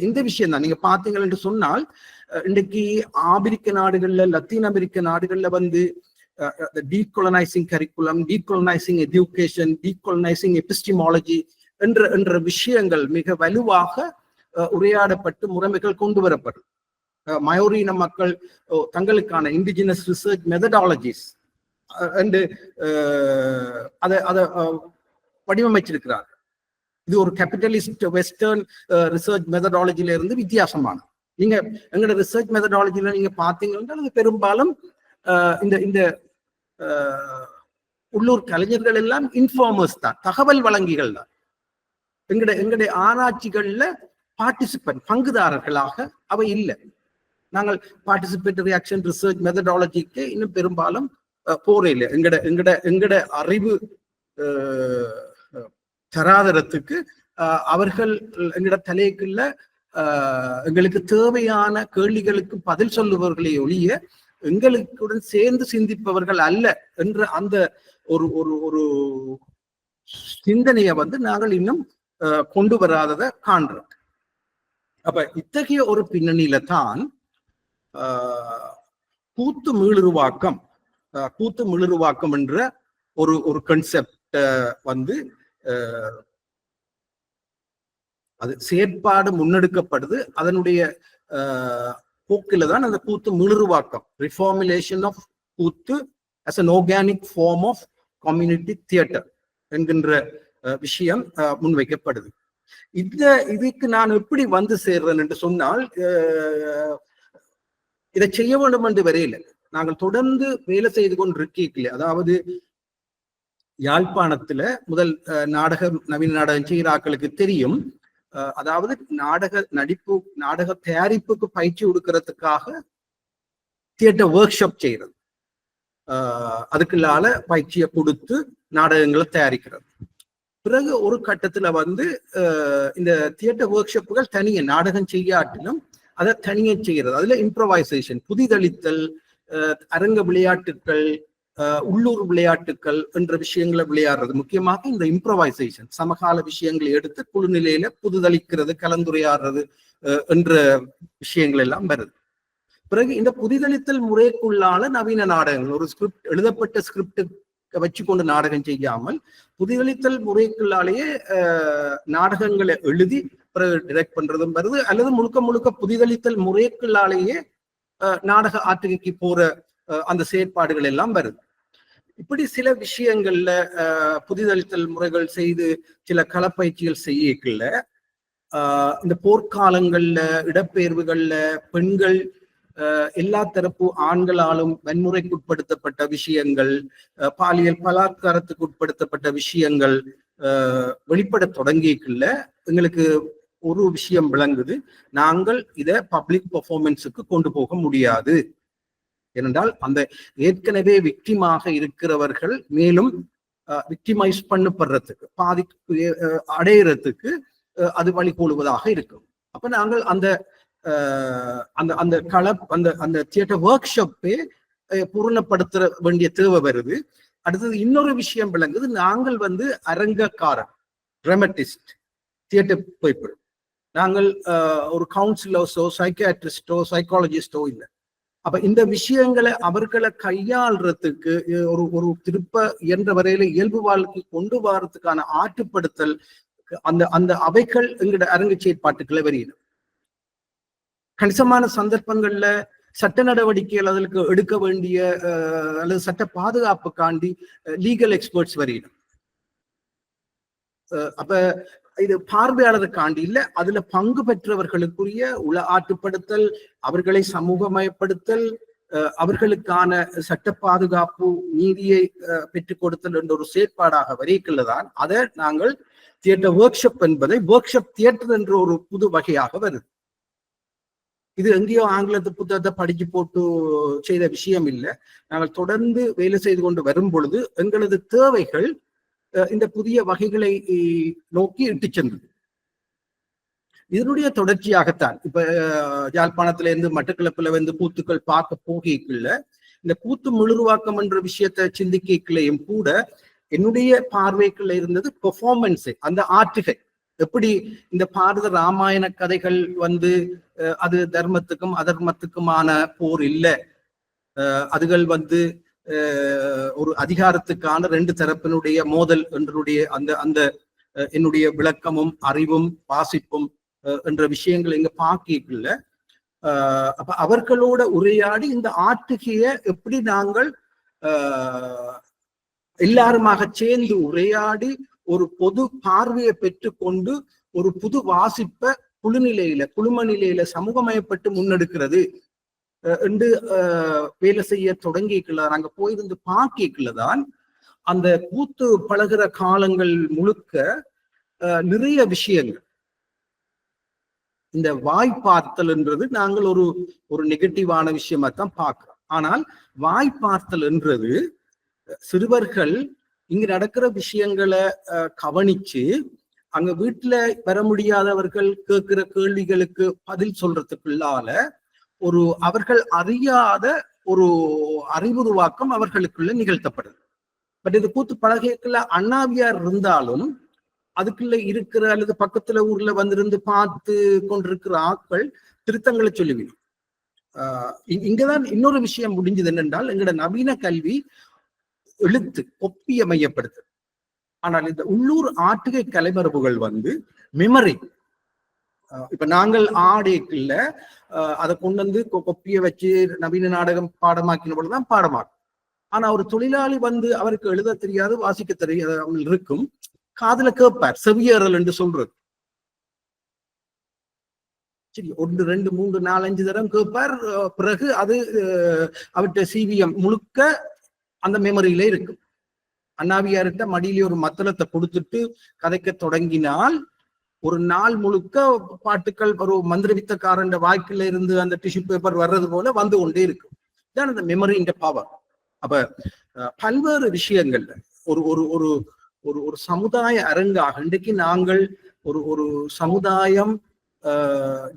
இந்த விஷயம் தான் நீங்க பாத்தீங்கள் என்று சொன்னால், இன்றைக்கு ஆப்பிரிக்க நாடுகள்ல, லத்தீன் அமெரிக்க நாடுகள்ல வந்து டீகொலனைசிங் கரிக்குலம், டீகொலனைசிங் எஜுகேஷன், டீகொலனைசிங் எபிஸ்டிமாலஜி என்ற விஷயங்கள் மிக வலுவாக உரையாடப்பட்டு முறைமைகள் கொண்டு வரப்படும். மயோரின மக்கள் தங்களுக்கான இண்டிஜினஸ் ரிசர்ச் மெத்தடாலஜிஸ் அதை வடிவமைச்சிருக்கிறார். இது ஒரு கேபிட்டலிஸ்ட் வெஸ்டர்ன் ரிசர்ச் மெத்தடாலஜில இருந்து வித்தியாசமான. நீங்க எங்களோட ரிசர்ச் மெத்தடாலஜில நீங்க பாத்தீங்கன்னா அது பெரும்பாலும் இந்த உள்ளூர் கலைஞர்கள் எல்லாம் இன்ஃபார்மர்ஸ் தான், தகவல் வழங்கிகள் தான். எங்களுடைய ஆராய்ச்சிகள்ல பார்ட்டிசிபென்ட், பங்குதாரர்களாக அவை இல்லை. நாங்கள் பார்ட்டிசிபேட்டரி ஆக்ஷன் ரிசர்ச் மெத்தடாலஜிக்கு இன்னும் பெரும்பாலும் போறே இல்லை. எங்கட அறிவு தராதரத்துக்கு அவர்கள் எங்கட தலைக்குள்ள எங்களுக்கு தேவையான கேள்விகளுக்கு பதில் சொல்லுபவர்களை ஒழிய எங்களுடன் சேர்ந்து சிந்திப்பவர்கள் அல்ல என்ற அந்த ஒரு ஒரு ஒரு சிந்தனையை வந்து நாங்கள் இன்னும் கொண்டு வராததை காண்றோம். அப்ப இத்தகைய ஒரு பின்னணியில தான் கூத்து மீளுருவாக்கம் என்ற ஒரு கான்செப்ட் வந்து அது செயற்பாடு முன்னெடுக்கப்படுது. அதனுடைய போக்கில தான் அந்த கூத்து மீளுருவாக்கம், ரிஃபார்முலேஷன் ஆஃப் கூத்து as an organic form of community theater என்கின்ற விஷயம் முன்வைக்கப்படுது. இதுக்கு நான் எப்படி வந்து சேர்றேன் என்று சொன்னால், இதை செய்ய வேண்டும் என்று வரையில நாங்கள் தொடர்ந்து வேலை செய்து கொண்டிருக்கீங்களே. அதாவது யாழ்ப்பாணத்துல முதல் நவீன நாடகம் செய்கிற ஆட்களுக்கு தெரியும். அதாவது நாடக தயாரிப்புக்கு பயிற்சி கொடுக்கறதுக்காக தியேட்டர் ஒர்க் ஷாப் செய்யறது, அதுக்குள்ளால பயிற்சியை கொடுத்து நாடகங்களை தயாரிக்கிறது. பிறகு ஒரு கட்டத்துல வந்து இந்த தியேட்டர் ஒர்க் ஷாப்புகள் தனிய நாடகம் செய்யாட்டிலும் அதை தனியே செய்கிறது. அதுல இம்ப்ரவைசேஷன், புதிதளித்தல், அரங்க விளையாட்டுக்கள், உள்ளூர் விளையாட்டுக்கள் என்ற விஷயங்களை விளையாடுறது. முக்கியமாக இந்த இம்ப்ரவைசேஷன் சமகால விஷயங்களை எடுத்து குழு நிலையில புதுதளிக்கிறது, கலந்துரையாடுறது என்ற விஷயங்கள் எல்லாம் வருது. பிறகு இந்த புதிதளித்தல் முறைக்குள்ளால நவீன நாடகங்கள், ஒரு ஸ்கிரிப்ட், எழுதப்பட்ட ஸ்கிரிப்ட் வச்சுக்கொண்டு நாடகம் செய்யாமல் புதிதளித்தல் முறைக்குள்ளாலேயே நாடகங்களை எழுதி பிறகு டிரெக்ட் பண்றதும் வருது. அல்லது முழுக்க புதிதளித்தல் முறைக்குள்ளாலேயே நாடக ஆற்றுகைக்கு போற அந்த செயற்பாடுகள் எல்லாம் வருது. இப்படி சில விஷயங்கள்ல புதிதளித்தல் முறைகள் செய்து சில களப்பயிற்சிகள் செய்யக்குள்ள இந்த போர்க்காலங்கள்ல, இடப்பெயர்வுகள்ல பெண்கள் எல்லா தரப்பு ஆண்களாலும் வன்முறைக்கு உட்படுத்தப்பட்ட விஷயங்கள், பாலியல் பலாத்காரத்துக்கு உட்படுத்தப்பட்ட விஷயங்கள் வெளிப்பட தொடங்கிக்குள்ள எங்களுக்கு ஒரு விஷயம் விளங்குது. நாங்கள் இதை பப்ளிக் பெர்ஃபார்மன்ஸுக்கு கொண்டு போக முடியாது. ஏனென்றால் அந்த ஏற்கனவே விக்டிமாக இருக்கிறவர்கள் மேலும் விக்டிமைஸ் பண்ணப்படுறதுக்கு, பாதிப்பு அடையிறதுக்கு அது வழிகோலுவதாக இருக்கும். அப்ப நாங்கள் அந்த தியேட்டர் ஒர்க் ஷாப்பே பூர்ணப்படுத்த வேண்டிய தேவை வருது. அடுத்தது இன்னொரு விஷயம் விளங்குது. நாங்கள் வந்து அரங்கக்காரர், டிராமட்டிஸ்ட், தியேட்டர் பீப்பிள், நாங்கள் ஒரு கவுன்சிலர்ஸோ சைக்கியாட்ரிஸ்டோ சைக்காலஜிஸ்டோ இல்லை. அப்ப இந்த விஷயங்களை அவர்களை கையாளுறதுக்கு ஒரு ஒரு திருப்ப இயன்ற வரையில இயல்பு வாழ்க்கை கொண்டு வரதுக்கான ஆற்றுப்படுத்தல் அந்த அந்த அவைகள் எங்களோட அரங்கு செயற்பாட்டுக்களை வரையிடும். கணிசமான சந்தர்ப்பங்கள்ல சட்ட நடவடிக்கைகள் அதற்கு எடுக்க வேண்டிய அல்லது சட்ட பாதுகாப்புக்காண்டி லீகல் எக்ஸ்பர்ட்ஸ் வரையிடும். அப்ப இது பார்வையாளருக்காண்டி இல்ல, அதுல பங்கு பெற்றவர்களுக்குரிய உள ஆற்றுப்படுத்தல், அவர்களை சமூகமயப்படுத்தல், அவர்களுக்கான சட்ட பாதுகாப்பு நீதியை பெற்றுக் கொடுத்தல் என்ற ஒரு செயற்பாடாக வரைக்குள்ளதான் அதை நாங்கள் தியேட்டர் ஒர்க் ஷாப் என்பதை ஒர்க் ஷாப் தியேட்டர் என்ற ஒரு புது வகையாக வருது. இது எங்கேயோ ஆங்கிலத்து புத்தகத்தை படிச்சு போட்டு செய்த விஷயம் இல்லை. நாங்கள் தொடர்ந்து வேலை செய்து கொண்டு வரும் பொழுது எங்களது தேவைகள் இந்த புதிய வகைகளை நோக்கி இட்டு சென்றது. இதனுடைய தொடர்ச்சியாகத்தான் இப்ப யாழ்ப்பாணத்துல இருந்து மட்டக்களப்புல வந்து கூத்துக்கள் பார்க்க போகைக்குள்ள இந்த கூத்து முழுருவாக்கம் என்ற விஷயத்தை சிந்திக்கையும் கூட என்னுடைய பார்வைக்குள்ள இருந்தது பெர்ஃபார்மன்ஸ், அந்த ஆற்றுகை. எப்படி இந்த பாரத ராமாயண கதைகள் வந்து அது தர்மத்துக்கும் அதர்மத்துக்குமான போர் இல்லை, அதுகள் வந்து ஒரு அதிகாரத்துக்கான ரெண்டு தரப்பினுடைய மோதல் என்றுடைய அந்த அந்த என்னுடைய விளக்கமும் அறிவும் வாசிப்பும் என்ற விஷயங்கள் இங்க பாக்கிக்கல. அப்ப அவர்களோட உரையாடி இந்த ஆற்றுகைய எப்படி நாங்கள் எல்லாருமாக சேர்ந்து உரையாடி ஒரு பொது பார்வையை பெற்றுக்கொண்டு ஒரு புது வாசிப்பை குழும நிலையில சமூகமயப்பட்டு முன்னெடுக்கிறது என்று வேலை செய்ய தொடங்கிக்கல. நாங்க போயிருந்து பார்க்கலதான் அந்த கூத்து பழகிற காலங்கள் முழுக்க நிறைய விஷயங்கள் இந்த வாய்ப்பார்த்தல்ன்றது நாங்கள் ஒரு ஒரு நெகட்டிவான விஷயமா தான் பார்க்கிறோம். ஆனால் வாய்ப்பார்த்தல் என்றது சிறுவர்கள் இங்க நடக்கிற விஷயங்களை கவனிச்சு அங்க வீட்டுல வர முடியாதவர்கள் கேட்கிற கேள்விகளுக்கு பதில் சொல்றதுக்குள்ளால ஒரு அவர்கள் அறியாத ஒரு அறிவுருவாக்கம் அவர்களுக்குள்ள நிகழ்த்தப்படுது. பட் இது கூத்து பழகைக்குள்ள அண்ணாவியார் இருந்தாலும் அதுக்குள்ள இருக்கிற அல்லது பக்கத்துல ஊர்ல வந்திருந்து பார்த்து கொண்டிருக்கிற ஆட்கள் திருத்தங்களை சொல்லுவீங்க. இங்கதான் இன்னொரு விஷயம் முடிஞ்சது என்னென்றால் எங்களோட நவீன கல்வி எழுத்து ஒப்பிய மையப்படுத்து. ஆனால் இந்த உள்ளூர் ஆட்டுகை கலைமரபுகள் வந்து மெமரி. இப்ப நாங்கள் ஆடைக்குள்ள அதை கொண்டு வந்து கொப்பிய வச்சு நவீன நாடகம் பாடமாக்கின பொழுதுதான் பாடமாக்கும். ஆனா ஒரு தொழிலாளி வந்து அவருக்கு எழுத தெரியாது வாசிக்க தெரியாத இருக்கும், காதுல கேட்பார், செவியறல் என்று சொல்றது. சரி, 1 2 3 4 5 தரம் கேட்பார். பிறகு அது அவர்கிட்ட சிவிஎம் முழுக்க அந்த மெமரியில இருக்கு. அண்ணாவியார்கிட்ட மடியிலே ஒரு மத்தளத்தை கொடுத்துட்டு கதைக்க தொடங்கினால் ஒரு நாள் முழுக்க பாட்டுக்கள் ஒரு மந்திரவித்தக்காரன் வாய்க்குல இருந்து அந்த டிஷ்யூ பேப்பர் வர்றது போல வந்து கொண்டே இருக்கும். இதான் அந்த மெமரியின் பவர். அப்ப பல்வேறு விஷயங்கள்ல ஒரு ஒரு ஒரு ஒரு ஒரு சமுதாய அரங்காக இன்றைக்கு நாங்கள் ஒரு ஒரு சமுதாயம்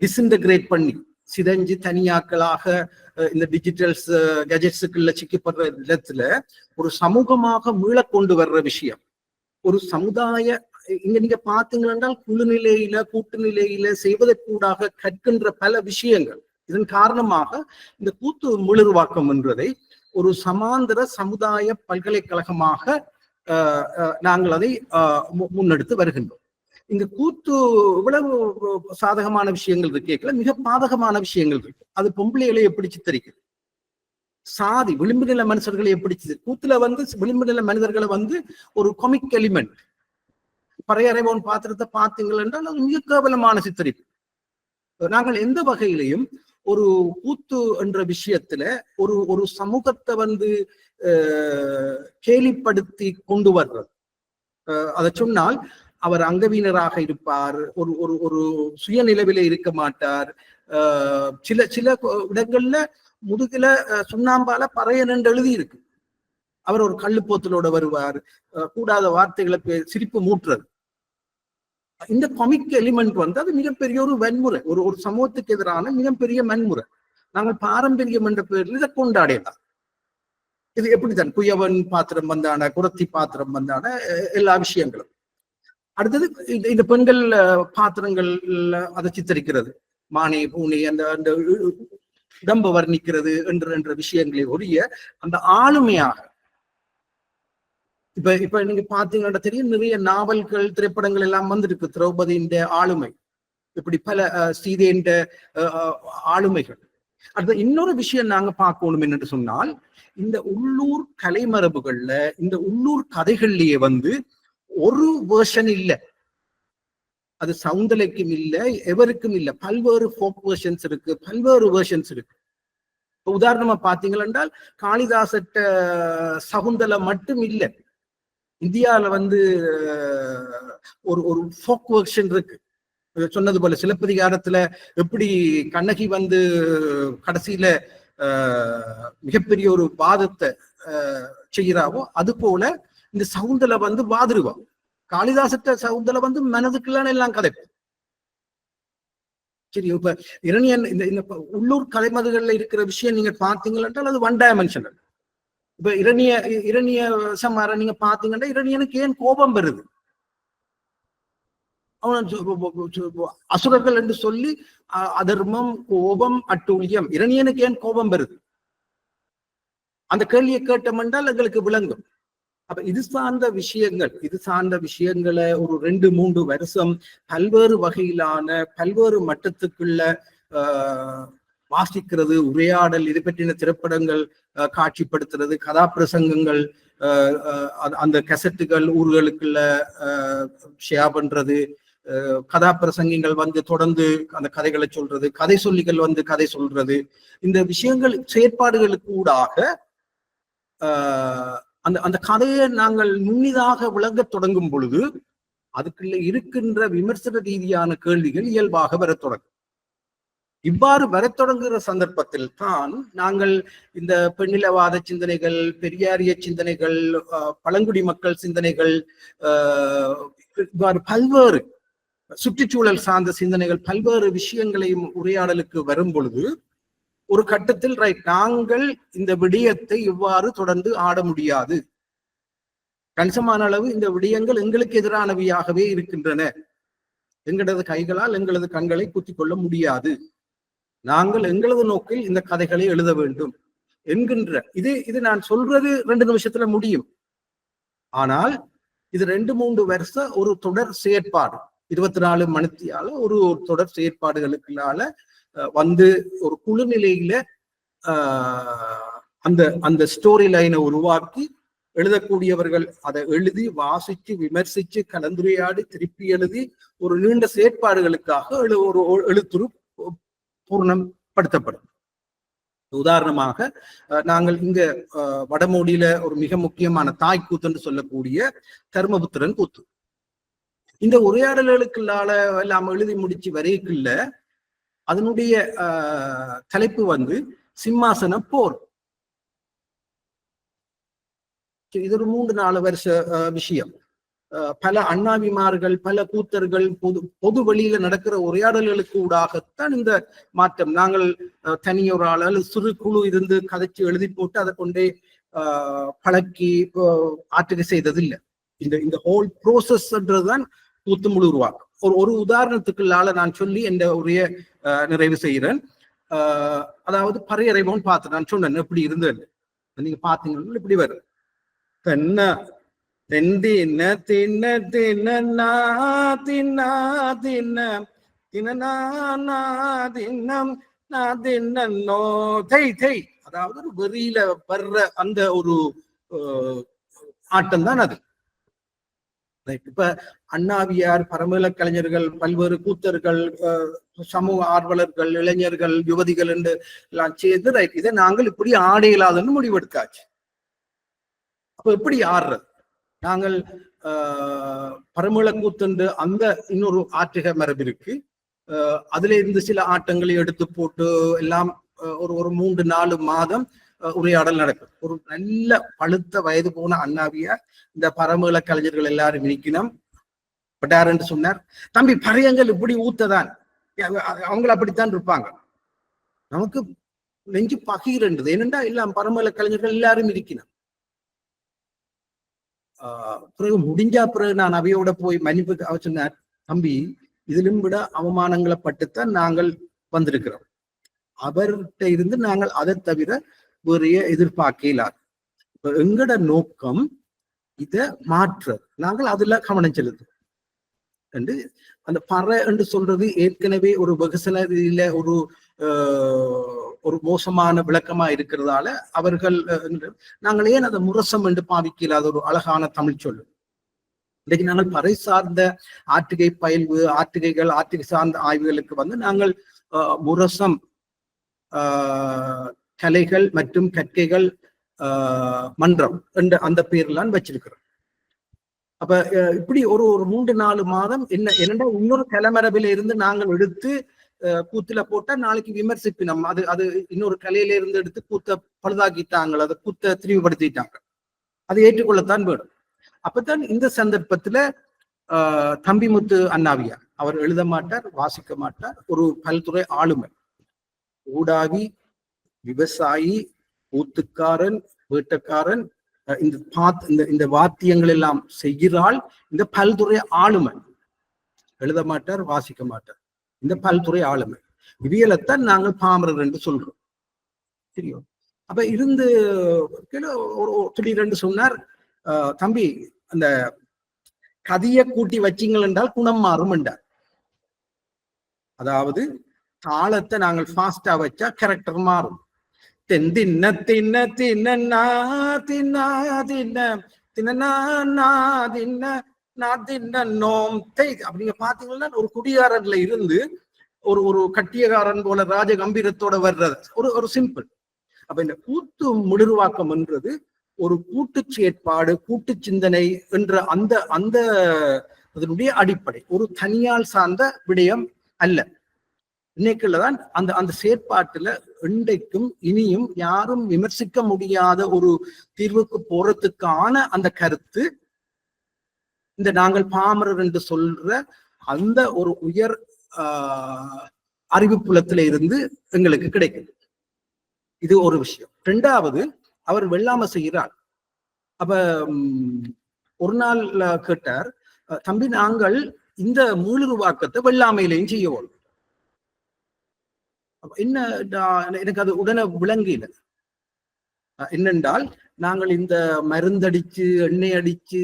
டிஸ்இன்டகிரேட் பண்ணி சிதைஞ்சு தனியாக்களாக இந்த டிஜிட்டல்ஸ் கெஜெட்ஸுக்குள்ள சிக்கப்படுற இடத்துல ஒரு சமூகமாக மீள கொண்டு வர்ற விஷயம், ஒரு சமுதாய இங்க நீங்க பாத்தீங்கன்னா குழு நிலையில கூட்டு நிலையில செய்வதற்கூடாக கற்கின்ற பல விஷயங்கள். இதன் காரணமாக இந்த கூத்து முழுருவாக்கம் என்றதை ஒரு சமாந்தர சமுதாய பல்கலைக்கழகமாக நாங்கள் அதை முன்னெடுத்து வருகின்றோம். இந்த கூத்து இவ்வளவு சாதகமான விஷயங்கள் இருக்கேக்கல, மிக பாதகமான விஷயங்கள் இருக்கு. அது பொம்பளைகளை எப்படி சித்தரிக்குது, சாதி விளிம்பு நில மனுஷர்களை எப்படி கூத்துல வந்து விளிம்பு நில மனிதர்களை வந்து ஒரு கொமிக் எலிமெண்ட் பறையறைவோன் பாத்திரத்தை பார்த்தீங்கள் என்றால் அது மிக கேவலமான சித்தரிப்பு. நாங்கள் எந்த வகையிலையும் ஒரு கூத்து என்ற விஷயத்துல ஒரு ஒரு சமூகத்தை வந்து கேலிப்படுத்தி கொண்டு வர்றது. அதை சொன்னால் அவர் அங்கவீனராக இருப்பார், ஒரு ஒரு ஒரு சுயநிலவில இருக்க மாட்டார். சில சில இடங்கள்ல முதுகுல சுண்ணாம்பால பறையன் என்று எழுதி இருக்கு. அவர் ஒரு கள்ளுப்போத்தலோட வருவார், கூடாத வார்த்தைகளை சிரிப்பு மூட்டுறது. இந்த கொமிக் எலிமெண்ட் வந்து அது மிகப்பெரிய ஒரு வன்முறை, ஒரு ஒரு சமூகத்துக்கு எதிரான மிகப்பெரிய வன்முறை. நாங்கள் பாரம்பரியம் என்ற பேரில் இதை கொண்டாடலாம். இது எப்படித்தான் குயவன் பாத்திரம் வந்தான, குரத்தி பாத்திரம் வந்தான, எல்லா விஷயங்களும். அடுத்தது இந்த பெண்கள் பாத்திரங்கள் அதை சித்தரிக்கிறது, மானே பூனே அந்த அந்த இடம்ப வர்ணிக்கிறது என்ற விஷயங்களை ஒழிய அந்த ஆளுமையாக இப்ப நீங்க பாத்தீங்கன்னா தெரியும், நிறைய நாவல்கள் திரைப்படங்கள் எல்லாம் வந்திருக்கு. திரௌபதியின் ஆளுமை, இப்படி பல சீதையின் ஆளுமைகள். அடுத்த இன்னொரு விஷயம் நாங்க பார்க்கணும் என்று சொன்னால், இந்த உள்ளூர் கலைமரபுகள்ல இந்த உள்ளூர் கதைகள்லயே ஒரு வேர்ஷன் இல்லை. அது சவுந்தலைக்கும் இல்லை, எவருக்கும் இல்லை. பல்வேறு ஃபோக் வேர்ஷன்ஸ் இருக்கு, பல்வேறு வேர்ஷன்ஸ் இருக்கு. உதாரணமா பாத்தீங்கன்னா காளிதாசட்ட சகுந்தலை மட்டும் இல்லை, இந்தியாவில ஒரு ஃபோக் வேர்ஷன் இருக்கு. சொன்னது போல சிலப்பதிகாரத்துல எப்படி கண்ணகி கடைசியில மிகப்பெரிய ஒரு வாதத்தை செய்யறாவோ, அது போல இந்த சகுந்தலை வாதிருவா. காளிதாசத்த சகுந்தலை மனதுக்குள்ளான எல்லாம் கதை. சரி, இப்ப இரணியன் இந்த உள்ளூர் கலைமதுகள்ல இருக்கிற விஷயம் நீங்க பாத்தீங்கன்னா அது 1 டைமென்ஷனல். இப்ப இரணிய சமார நீங்க பாத்தீங்கன்னா இரணியனுக்கு ஏன் கோபம் வருது? அவன் அசுரர்கள் என்று சொல்லி அதர்மம், கோபம், அட்டூழியம். இரணியனுக்கு ஏன் கோபம் வருது? அந்த கேள்வியை கேட்டோம் என்றால் எங்களுக்கு விளங்கும். அப்ப இது சார்ந்த விஷயங்களை ஒரு 2-3 வருஷம் பல்வேறு வகையிலான பல்வேறு மட்டத்துக்குள்ள வாசிக்கிறது, உரையாடல், இது பற்றின திரைப்படங்கள் காட்சிப்படுத்துறது, கதாபிரசங்கங்கள், அந்த கெசட்டுகள் ஊர்களுக்குள்ள ஷேர் பண்றது, கதாபிரசங்கங்கள் தொடர்ந்து அந்த கதைகளை சொல்றது, கதை சொல்லிகள் கதை சொல்றது, இந்த விஷயங்கள் செயற்பாடுகளுக்கு ஊடாக அந்த கதையை நாங்கள் நுண்ணிதாக விளங்க தொடங்கும் பொழுது அதுக்குள்ள இருக்கின்ற விமர்சன ரீதியான கேள்விகள் இயல்பாக வரத் தொடங்கும். இவ்வாறு வரத் தொடங்குகிற சந்தர்ப்பத்தில் தான் நாங்கள் இந்த பெண்ணிலவாத சிந்தனைகள், பெரியாரிய சிந்தனைகள், பழங்குடி மக்கள் சிந்தனைகள், இவ்வாறு பல்வேறு சுற்றுச்சூழல் சார்ந்த சிந்தனைகள், பல்வேறு விஷயங்களையும் உரையாடலுக்கு வரும் பொழுது ஒரு கட்டத்தில் நாங்கள் இந்த விடயத்தை இவ்வாறு தொடர்ந்து ஆட முடியாது. கணிசமான அளவு இந்த விடயங்கள் எங்களுக்கு எதிரானவையாகவே இருக்கின்றன. எங்களது கைகளால் எங்களது கண்களை குத்திக் கொள்ள முடியாது. நாங்கள் எங்களது நோக்கில் இந்த கதைகளை எழுத வேண்டும் என்கின்ற இது நான் சொல்றது 2 நிமிஷத்துல முடியும். ஆனால் இது 2-3 வருஷ ஒரு தொடர் செயற்பாடு, 24 மணித்தியால ஒரு தொடர் செயற்பாடுகளுக்குள்ளால ஒரு குழு நிலையில அந்த ஸ்டோரி லைனை உருவாக்கி எழுதக்கூடியவர்கள் அதை எழுதி வாசிச்சு விமர்சிச்சு கலந்துரையாடி திருப்பி எழுதி ஒரு நீண்ட செயற்பாடுகளுக்காக ஒரு எழுத்துரு பூர்ணப்படுத்தப்படும். உதாரணமாக நாங்கள் இங்க வடமோடியில ஒரு மிக முக்கியமான தாய் கூத்து என்று சொல்லக்கூடிய தர்மபுத்திரன் கூத்து, இந்த உரையாடல்களுக்குள்ளால எல்லாம் எழுதி முடிச்சு வரைக்குள்ள அதனுடைய தலைப்பு சிம்மாசன போர். இது ஒரு 3-4 வருஷ விஷயம். பல அண்ணாவிமார்கள், பல கூத்தர்கள் பொது வழியில நடக்கிற உரையாடல்களுக்கு ஊடாகத்தான் இந்த மாற்றம். நாங்கள் தனியொரு ஆளால் சிறு குழு இருந்து கதைச்சு எழுதி போட்டு அதை கொண்டே பழக்கி ஆற்றுகை செய்தது இல்லை. இந்த ஹோல் ப்ரோசஸ்ன்றதுதான் கூத்து முழு உருவாக்கும். ஒரு உதாரணத்துக்குள்ளால நான் சொல்லி என்ற உரைய நிறைவு செய்கிறேன். அதாவது பறையறைவோன்னு பார்த்து நான் சொன்னேன் எப்படி இருந்தது. நீங்க பாத்தீங்கன்னா இப்படி வரும். தென்ன தென்ன தின்ன தின்னா தின்னா தின்ன தின்னா தின்னம் நான் தின்னோ தை தை. அதாவது ஒரு வெறியில வர்ற அந்த ஒரு ஆட்டம் தான் அது. இப்ப அண்ணாவியார், பரமேல கலைஞர்கள், பல்வேறு கூத்தர்கள், சமூக ஆர்வலர்கள், இளைஞர்கள், யுவதிகள் என்று எல்லாம் சேர்ந்து இதை நாங்கள் இப்படி ஆட இயலாதுன்னு முடிவெடுத்தாச்சு. அப்ப எப்படி ஆடுறது? நாங்கள் பரமேல கூத்தண்டு அந்த இன்னொரு ஆற்றுக மரபு இருக்கு. அதுல இருந்து சில ஆட்டங்களை எடுத்து போட்டு எல்லாம் ஒரு 3-4 மாதம் உரையாடல் நடக்கும். ஒரு நல்ல பழுத்த வயது போன அண்ணாவியார் இந்த பரமேல கலைஞர்கள் எல்லாரும் இருக்கணும் பட்டாரன்னு சொன்னார். தம்பி பறையங்கள் இப்படி ஊத்ததான், அவங்கள அப்படித்தான் இருப்பாங்க. நமக்கு நெஞ்சு பகிர்ன்றது. ஏனென்றா எல்லாம் பரமேல கலைஞர்கள் எல்லாரும் இருக்கணும். பிறகு முடிஞ்சா பிறகு நான் அவையோட போய் மன்னிப்பு அவர் சொன்னார், தம்பி இதிலும் விட அவமானங்களை பட்டுத்தான் நாங்கள் வந்திருக்கிறோம், அவர்கிட்ட இருந்து நாங்கள் அதை தவிர வேறைய எதிர்பார்க்கலார். இப்ப எங்கட நோக்கம் இதை மாற்ற, நாங்கள் அதுல கவனம் செலுத்தும் என்று அந்த பறை என்று சொல்றது ஏற்கனவே ஒரு வெகுசன ரீதியில ஒரு மோசமான விளக்கமா இருக்கிறதால அவர்கள் நாங்கள் ஏன் அதை முரசம் என்று பாவிக்கலாத ஒரு அழகான தமிழ் சொல்லு. இன்றைக்கு நாங்கள் பறை சார்ந்த ஆற்றுகை பயில்வு, ஆற்றுகை சார்ந்த ஆய்வுகளுக்கு நாங்கள் முரசம் கலைகள் மற்றும் கற்கைகள் மன்றம் என்ற அந்த பேர்லாம் வச்சிருக்கிறோம். அப்ப இப்படி ஒரு 3-4 மாதம் என்னடா இன்னொரு கலைமரபில இருந்து நாங்கள் எடுத்து கூத்துல போட்டா நாளைக்கு விமர்சிப்பினம், அது இன்னொரு கலையில இருந்து எடுத்து கூத்த பழுதாக்கிட்டாங்க, அதை கூத்த திரிவுபடுத்திட்டாங்க, அதை ஏற்றுக்கொள்ளத்தான் வேணும். அப்பதான் இந்த சந்தர்ப்பத்துல தம்பிமுத்து அண்ணாவியார் அவர் எழுத மாட்டார், வாசிக்க மாட்டார், ஒரு பல்துறை ஆளுமை, ஊடாவி, விவசாயி, ஊத்துக்காரன், வேட்டக்காரன், இந்த வாத்தியங்கள் எல்லாம் செய்கிறாள். இந்த பல்துறை ஆளுமை, எழுத மாட்டார், வாசிக்க மாட்டார், இந்த பல்துறை ஆளுமை, இவியலைத்தான் நாங்கள் பாமரர் என்று சொல்றோம். தெரியும். அப்ப இருந்து திடீரென்று சொன்னார், தம்பி அந்த கதையை கூட்டி வச்சிங்கள் என்றால் குணம் மாறும் என்றார். அதாவது தாளத்தை நாங்கள் ஃபாஸ்டா வச்சா கேரக்டர் மாறும். தின்ன தின்ன தின்னா தின்னா தின்ன தின்னா தின்ன நோம் அப்படிங்க பாத்தீங்கன்னா ஒரு குடிகாரன்ல இருந்து ஒரு கட்டியக்காரன் போல ராஜ கம்பீரத்தோட வர்றது ஒரு சிம்பிள். அப்ப இந்த கூத்து முழுவாக்கம் என்றது ஒரு கூட்டு செயற்பாடு, கூட்டு சிந்தனை என்ற அந்த அதனுடைய அடிப்படை, ஒரு தனியால் சார்ந்த விடயம் அல்ல. இன்னைக்குள்ளதான் அந்த செயற்பாட்டுல இன்றைக்கும் இனியும் யாரும் விமர்சிக்க முடியாத ஒரு தீர்வுக்கு போறதுக்கான அந்த கருத்து இந்த நாங்கள் பாமரர் என்று சொல்ற அந்த ஒரு உயர் அறிவுப்புலத்தில இருந்து எங்களுக்கு கிடைக்குது. இது ஒரு விஷயம். ரெண்டாவது, அவர் வெள்ளாம செய்கிறார். அப்ப ஒரு நாள் கேட்டார், தம்பி நாங்கள் இந்த மூலுருவாக்கத்தை வெள்ளாமையிலையும் செய்யவோம். என்ன எனக்கு அது உடனே விளங்கல. என்னென்றால் நாங்கள் இந்த மருந்தடிச்சு எண்ணெய் அடிச்சு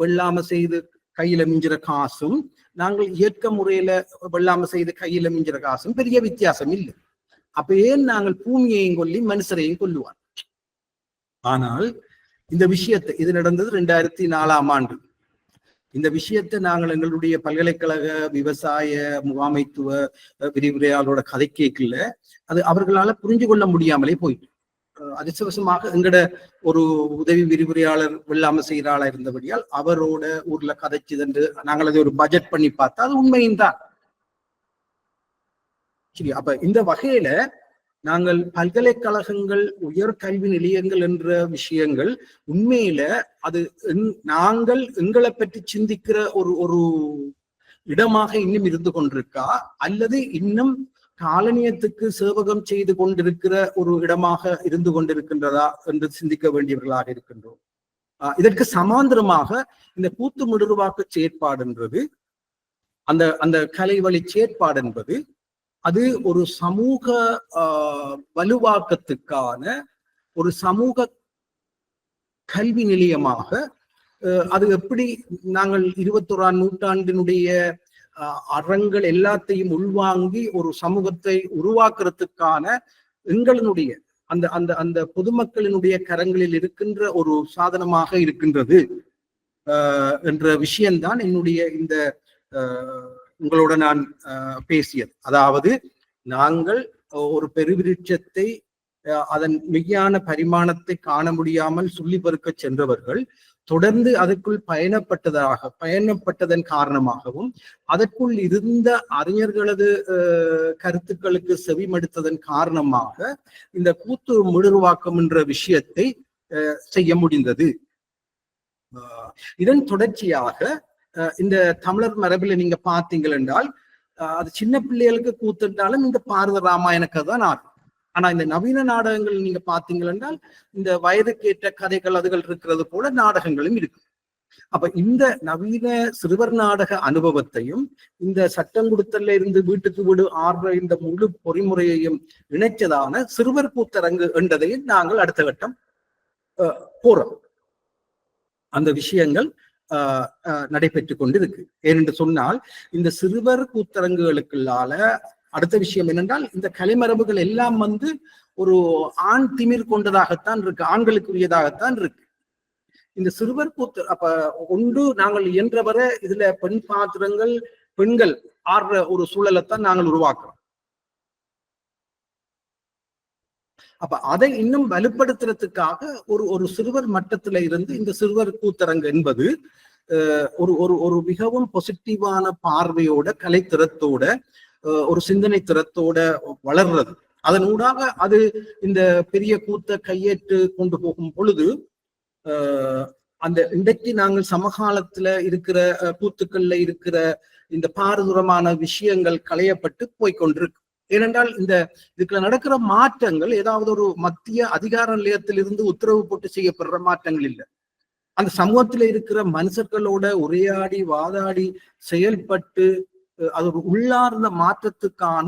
வெள்ளாம செய்து கையில மிஞ்சிற காசும் நாங்கள் இயற்கை முறையில வெள்ளாம செய்து கையில மிஞ்சிற காசும் பெரிய வித்தியாசம் இல்லை. அப்ப ஏன் நாங்கள் பூமியையும் கொல்லி மனுஷரையும் கொல்லுவார்? ஆனால் இந்த விஷயத்தை, இது நடந்தது 2004ஆம் ஆண்டு. இந்த விஷயத்தை நாங்கள் எங்களுடைய பல்கலைக்கழக விவசாய முகாமைத்துவ விரிவுரையாளரோட கதை கேட்கல, அது அவர்களால புரிஞ்சு கொள்ள முடியாமலே போயிட்டு. அதிர்ஷ்டவசமாக எங்கட ஒரு உதவி விரிவுரையாளர் வெள்ளாம செய்கிறாளா இருந்தபடியால் அவரோட ஊர்ல கதைச்சுதென்று நாங்கள் அதை ஒரு பட்ஜெட் பண்ணி பார்த்தா அது உண்மையும் தான். சரி, அப்ப இந்த வகையில நாங்கள் பல்கலைக்கழகங்கள், உயர் கல்வி நிலையங்கள் என்ற விஷயங்கள் உண்மையில அது நாங்கள் எங்களை பற்றி சிந்திக்கிற ஒரு இடமாக இன்னும் இருந்து கொண்டிருக்கா, அல்லது இன்னும் காலனியத்துக்கு சேவகம் செய்து கொண்டிருக்கிற ஒரு இடமாக இருந்து கொண்டிருக்கின்றதா என்று சிந்திக்க வேண்டியவர்களாக இருக்கின்றோம். இதற்கு சமாந்தரமாக இந்த கூத்து முழுவாக்க செயற்பாடு என்பது, அந்த கலை வழி செயற்பாடு என்பது அது ஒரு சமூக வலுவாக்கத்துக்கான ஒரு சமூக கல்வி நிலையமாக, அது எப்படி நாங்கள் 21ஆம் நூற்றாண்டினுடைய அறங்கள் எல்லாத்தையும் உள்வாங்கி ஒரு சமூகத்தை உருவாக்குறதுக்கான எங்களினுடைய அந்த பொதுமக்களினுடைய கரங்களில் இருக்கின்ற ஒரு சாதனமாக இருக்கின்றது என்ற விஷயம்தான் என்னுடைய இந்த உங்களோட நான் பேசியது. அதாவது நாங்கள் ஒரு பெருவிருட்சத்தை அதன் மெய்யான பரிமாணத்தை காண முடியாமல் சொல்லி பெருக்க சென்றவர்கள் தொடர்ந்து அதற்குள் பயணப்பட்டதன் காரணமாகவும் அதற்குள் இருந்த அறிஞர்களது கருத்துக்களுக்கு செவிமடுத்ததன் காரணமாக இந்த கூத்து முழுவாக்கம் என்ற விஷயத்தை செய்ய முடிந்தது. இதன் தொடர்ச்சியாக இந்த தமிழர் மரபில் நீங்க பார்த்தீங்கள் என்றால், அது சின்ன பிள்ளைகளுக்கு கூத்துட்டாலும் இந்த பாரத ராமாயண கதை தான் ஆகும். ஆனா இந்த நவீன நாடகங்கள் நீங்க பாத்தீங்கள் என்றால் இந்த வயதுக்கேற்ற கதைகள் அதுகள் இருக்கிறது போல நாடகங்களும் இருக்கு. அப்ப இந்த நவீன சிறுவர் நாடக அனுபவத்தையும் இந்த சட்டம் கொடுத்தல்ல இருந்து வீட்டுக்கு வீடு ஆடுற இந்த முழு பொறிமுறையையும் இணைச்சதான சிறுவர் கூத்தரங்கு என்றதையும் நாங்கள் அடுத்த கட்டம் போறோம். அந்த விஷயங்கள் நடைபெற்று கொண்டிருக்கு. ஏனென்று சொன்னால் இந்த சிறுவர் கூத்தரங்குகளுக்குள்ளால அடுத்த விஷயம் என்னென்றால் இந்த கலைமரபுகள் எல்லாம் ஒரு ஆண் திமிர் கொண்டதாகத்தான் இருக்கு, ஆண்களுக்குரியதாகத்தான் இருக்கு. இந்த சிறுவர் கூத்து அப்ப ஒன்று நாங்கள் இயன்றவரை இதுல பெண் பாத்திரங்கள் பெண்கள் ஆடுற ஒரு சூழலைத்தான் நாங்கள் உருவாக்குறோம். அப்ப அதை இன்னும் வலுப்படுத்துறதுக்காக ஒரு சிறுவர் மட்டத்துல இருந்து இந்த சிறுவர் கூத்தரங்கு என்பது ஒரு மிகவும் பாசிட்டிவான பார்வையோட கலைத்திறத்தோட ஒரு சிந்தனை திறத்தோட வளர்றது. அதனூடாக அது இந்த பெரிய கூத்த கையேற்று கொண்டு போகும் பொழுது அந்த இன்றைக்கு நாங்கள் சமகாலத்துல இருக்கிற கூத்துக்கள்ல இருக்கிற இந்த பாரதூரமான விஷயங்கள் களையப்பட்டு போய்கொண்டிருக்கு. ஏனென்றால் இதுக்குள்ள நடக்கிற மாற்றங்கள் ஏதாவது ஒரு மத்திய அதிகார நிலையத்திலிருந்து உத்தரவு போட்டு செய்யப்படுற மாற்றங்கள் இல்லை. அந்த சமூகத்துல இருக்கிற மனுஷர்களோட உரையாடி வாதாடி செயல்பட்டு அது ஒரு உள்ளார்ந்த மாற்றத்துக்கான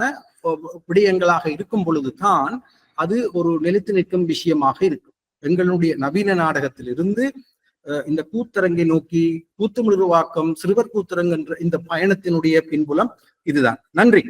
விடயங்களாக இருக்கும் பொழுதுதான் அது ஒரு நிலைத்து நிற்கும் விஷயமாக இருக்கும். எங்களுடைய நவீன நாடகத்திலிருந்து இந்த கூத்தரங்கை நோக்கி கூத்து உருவாக்கம் சிறுவர் கூத்தரங்கு என்ற இந்த பயணத்தினுடைய பின்புலம் இதுதான். நன்றி.